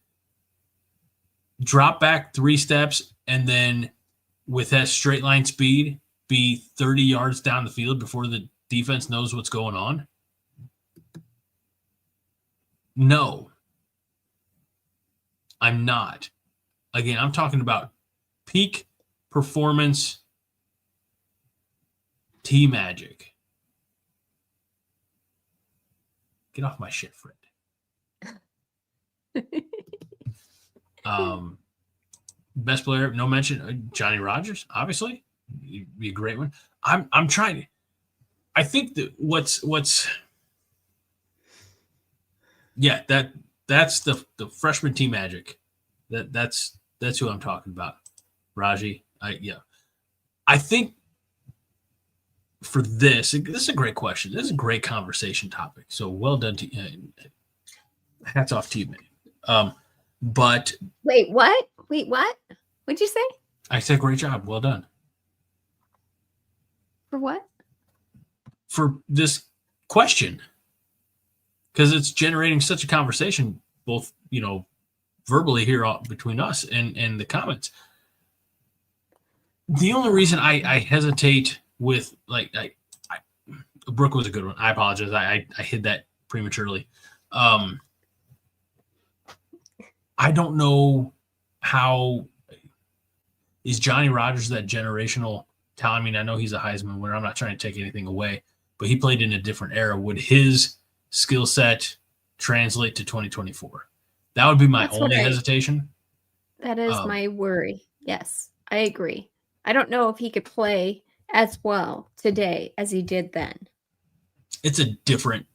drop back 3 steps and then with that straight line speed be 30 yards down the field before the defense knows what's going on. No, I'm not. Again, I'm talking about peak performance T-Magic. Get off my shit, Fred. Best player, no mention, Johnny Rogers, obviously. He'd be a great one. I'm trying to. I think that what's yeah, that's the freshman T-Magic. That's who I'm talking about. Raji. I think for this is a great question. This is a great conversation topic. So well done to you. Hats off to you, man. But Wait, what? What'd you say? I said great job. Well done. For what? For this question. Because it's generating such a conversation, both, verbally here between us and the comments. The only reason I hesitate with, Brooke was a good one. I apologize. I hid that prematurely. I don't know how is Johnny Rogers that generational talent. I mean, I know he's a Heisman winner. I'm not trying to take anything away, but he played in a different era. Would his skill set translate to 2024? That would be my only hesitation. That is my worry. Yes, I agree. I don't know if he could play as well today as he did then. It's a different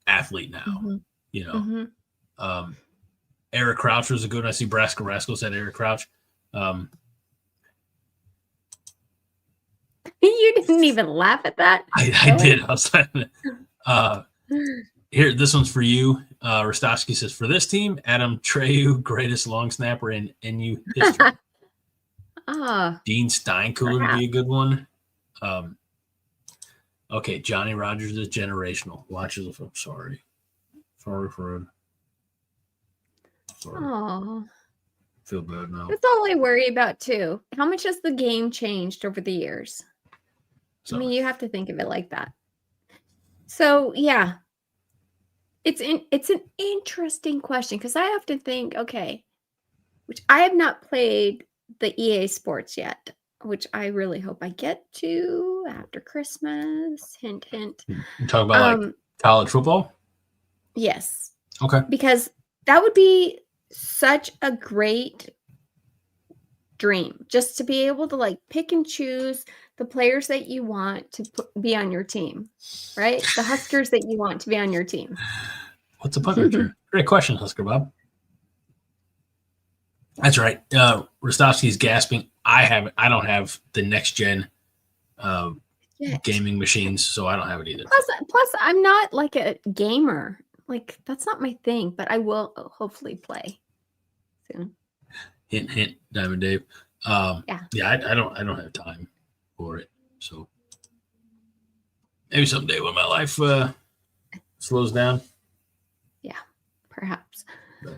athlete now, Mm-hmm. Eric Crouch was a good one. I see Braska Rascal said Eric Crouch. You didn't even laugh at that. I did. I was here, this one's for you. Rostowski says, for this team, Adam Treyu, greatest long snapper in NU history. Dean Steinkuhler would be a good one. Okay, Johnny Rogers is generational. Watches the film. Sorry for it. Oh, Feel bad now. that's all I worry about too. How much has the game changed over the years? Sorry. I mean, you have to think of it like that. So yeah, it's an interesting question because I have to think. Okay, which I have not played the EA Sports yet, which I really hope I get to after Christmas. Hint, hint. You talk about college football? Yes. Okay. Because that would be such a great dream, just to be able to like pick and choose the players that you want to be on your team, right? The Huskers that you want to be on your team. What's a punt return? Great question, Husker Bob. That's right. Rostovsky's gasping. I don't have the next gen gaming machines, so I don't have it either. Plus, I'm not like a gamer. Like, that's not my thing, but I will hopefully play soon. Hint, hint, Diamond Dave. I don't have time for it. So maybe someday when my life slows down. Yeah, perhaps. But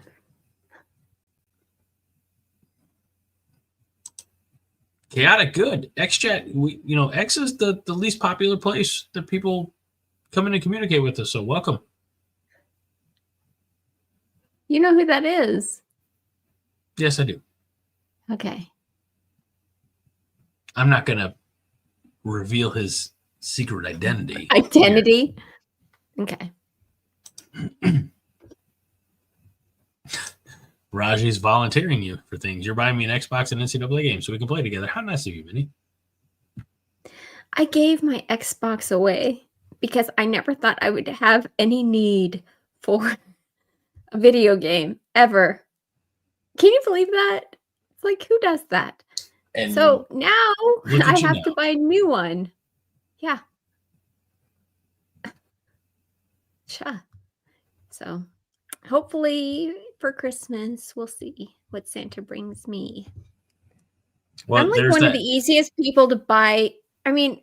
chaotic good. XChat, X is the least popular place that people come in and communicate with us. So welcome. You know who that is? Yes, I do. Okay. I'm not gonna reveal his secret identity. Identity. Okay. Raji's volunteering you for things. You're buying me an Xbox and NCAA game so we can play together. How nice of you, Minnie. I gave my Xbox away because I never thought I would have any need for a video game ever. Can you believe that? It's like, who does that? And so now I have now. to buy a new one. Yeah. Sure. So hopefully for Christmas, we'll see what Santa brings me. Well, I'm like one of the easiest people to buy. I mean,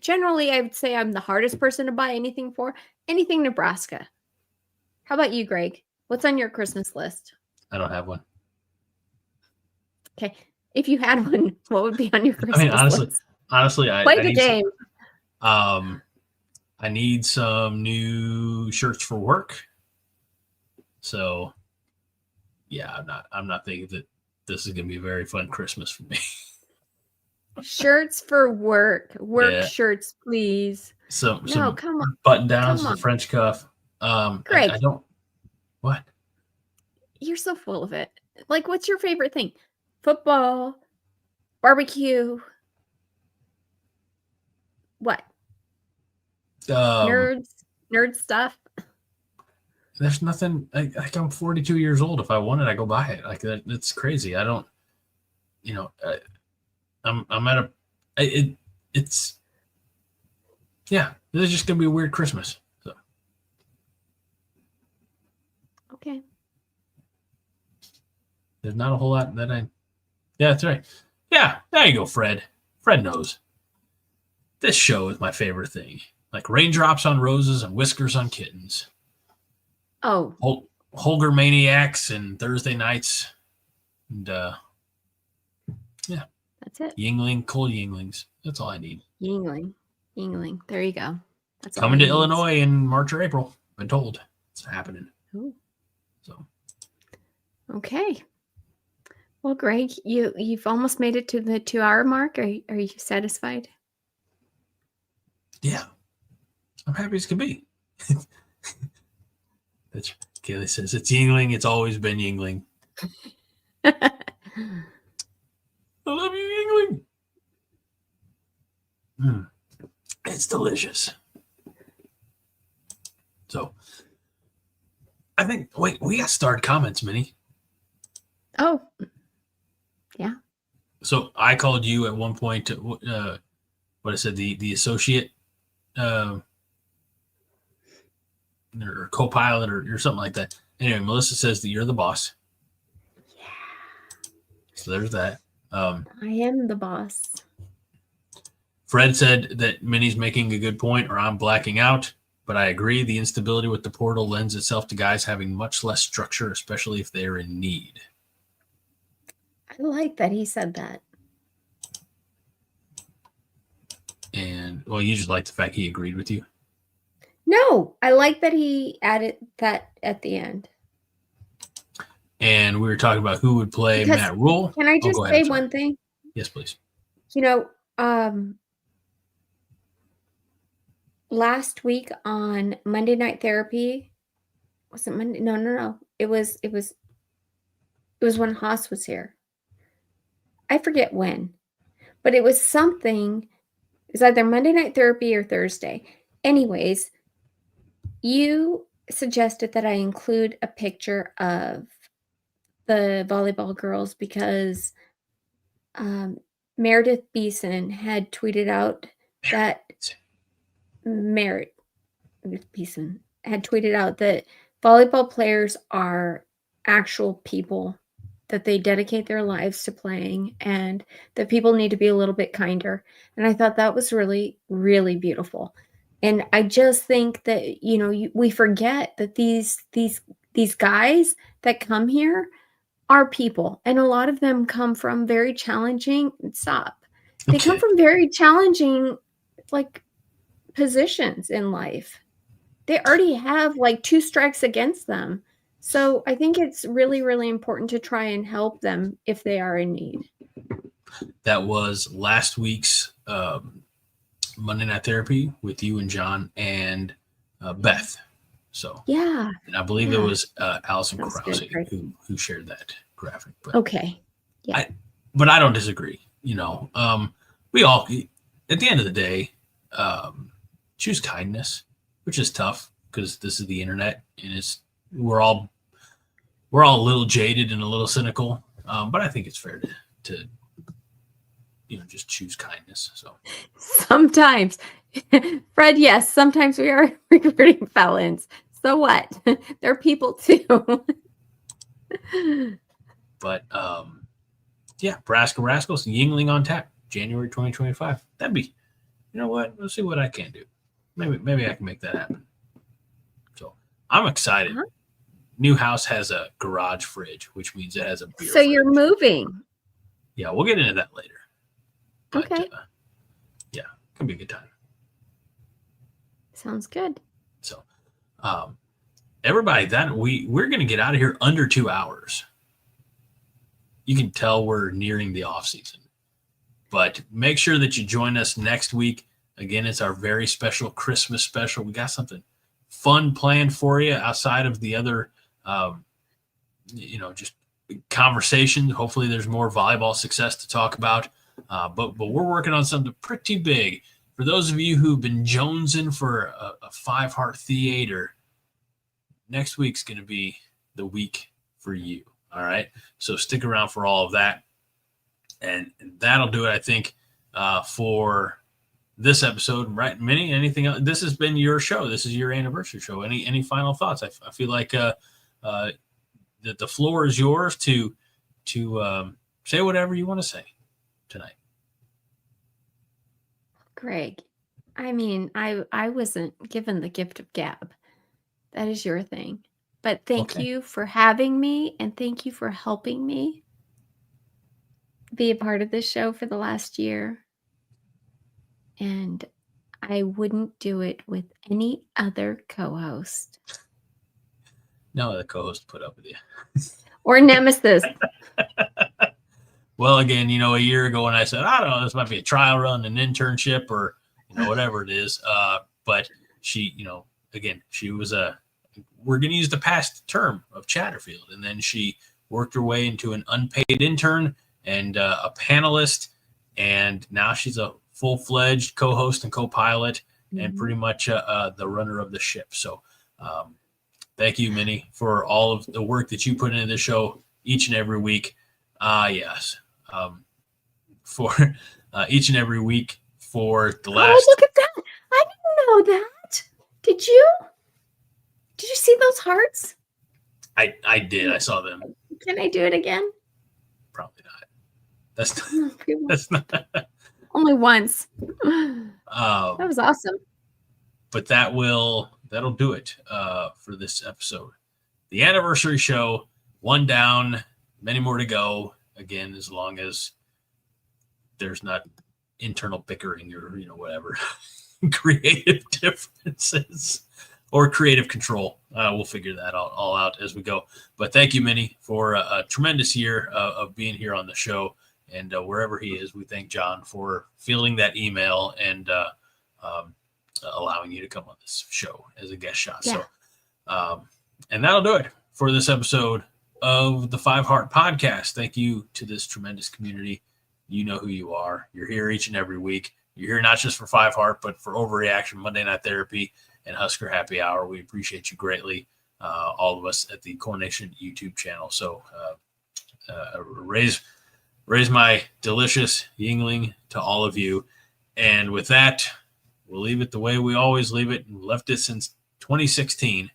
generally, I would say I'm the hardest person to buy anything for. Anything Nebraska. How about you, Greg? What's on your Christmas list? I don't have one. Okay. If you had one, what would be on your Christmas list? Honestly, Play the game. I need some new shirts for work. So, yeah, I'm not thinking that this is going to be a very fun Christmas for me. Shirts for work. Shirts, please. Some come on. Button downs, the French cuff. Greg, I don't. What? You're so full of it. Like, what's your favorite thing? Football, barbecue. What? Nerd stuff. There's nothing. Like I'm 42 years old. If I want it, I go buy it. Like it's crazy. I don't. I'm at a. It's. Yeah, this is just gonna be a weird Christmas. So. Okay. There's not a whole lot that I. Yeah, that's right. Yeah, there you go, Fred. Fred knows. This show is my favorite thing. Like raindrops on roses and whiskers on kittens. Oh. Holger Maniacs and Thursday nights. And yeah. That's it. Yingling, Cole Yinglings. That's all I need. Yingling. There you go. That's coming to Illinois in March or April. I've been told it's happening. Ooh. So. Okay. Well, Greg, you've almost made it to the 2-hour mark. Are you satisfied? Yeah. I'm happy as can be. That's Kaylee says it's Yingling. It's always been Yingling. I love you, Yingling. It's delicious. So, I think. Wait, we got starred comments, Minnie. Oh, yeah. So I called you at one point. What I said, the associate. Or co-pilot or something like that. Anyway, Melissa says that you're the boss. Yeah. So there's that. I am the boss. Fred said that Minnie's making a good point, or I'm blacking out, but I agree. The instability with the portal lends itself to guys having much less structure, especially if they're in need. I like that he said that. And, well, you just like the fact he agreed with you. No, I like that he added that at the end. And we were talking about who would play Matt Rule. Can I just say one thing? Yes, please. Last week on Monday Night Therapy, was it Monday? No. It was when Haas was here. I forget when, but it was something. It was either Monday Night Therapy or Thursday. Anyways, you suggested that I include a picture of the volleyball girls because Meredith Beeson had tweeted out that Meredith Beeson had tweeted out that volleyball players are actual people, that they dedicate their lives to playing, and that people need to be a little bit kinder. And I thought that was really, really beautiful. And I just think that, you know, we forget that these guys that come here are people, and a lot of them come from very challenging. They come from very challenging, like, positions in life. They already have like 2 strikes against them. So I think it's really, really important to try and help them if they are in need. That was last week's Monday Night Therapy with you and John and Beth. So yeah, and I believe it was Allison That's Krause good. who shared that graphic. But Okay. Yeah. But I don't disagree. You know, we all, at the end of the day, choose kindness, which is tough because this is the internet and we're all a little jaded and a little cynical. But I think it's fair to just choose kindness. So Sometimes, Fred, yes, sometimes we are recruiting felons. So what? They're people too. But yeah, Braska Rascals and Yingling on tap, January 2025. That'd be, you know what? Let's see what I can do. Maybe I can make that happen. So I'm excited. Uh-huh. New house has a garage fridge, which means it has a beer. So fridge. you're moving. Yeah, we'll get into that later. But, Okay. Yeah, it can be a good time. Sounds good. So, everybody, that we're going to get out of here under 2 hours. You can tell we're nearing the off season, but make sure that you join us next week. Again, it's our very special Christmas special. We got something fun planned for you outside of the other, just conversation. Hopefully there's more volleyball success to talk about. But we're working on something pretty big. For those of you who've been jonesing for a 5-heart theater, next week's going to be the week for you. All right. So stick around for all of that. And that'll do it, I think, for this episode. Right, Minnie, anything else? This has been your show. This is your anniversary show. Any final thoughts? I feel like that the floor is yours to say whatever you want to say tonight. Greg, I mean, I wasn't given the gift of gab. That is your thing. But thank you for having me, and thank you for helping me be a part of this show for the last year. And I wouldn't do it with any other co-host. No other co-host put up with you. Or nemesis. Well, again, a year ago when I said, I don't know, this might be a trial run, an internship, or whatever it is. But she, again, she was we're going to use the past term of Chatterfield. And then she worked her way into an unpaid intern and a panelist. And now she's a full-fledged co-host and co-pilot and pretty much the runner of the ship. So thank you, Minnie, for all of the work that you put into the show each and every week. Yes. For each and every week for the last. Oh, look at that. I didn't know that. Did you? Did you see those hearts? I did. I saw them. Can I do it again? Probably not. That's not. Only once. That was awesome. But that'll do it for this episode. The anniversary show, 1 down, many more to go. Again, as long as there's not internal bickering or whatever creative differences or creative control. We'll figure that all out as we go. But thank you, Minnie, for a tremendous year of being here on the show. And wherever he is, we thank John for fielding that email and allowing you to come on this show as a guest shot. Yeah. So, and that'll do it for this episode of the 5 Heart Podcast. Thank you to this tremendous community. You know who you are. You're here each and every week. You're here not just for 5 Heart, but for Overreaction, Monday Night Therapy, and Husker Happy Hour. We appreciate you greatly, all of us at the Coronation YouTube channel. So raise my delicious Yingling to all of you. And with that, we'll leave it the way we always leave it, and we left it since 2016.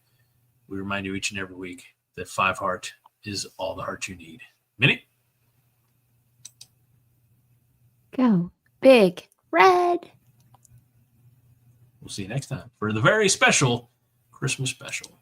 We remind you each and every week that 5 Heart is all the heart you need. Minnie? Go Big Red. We'll see you next time for the very special Christmas special.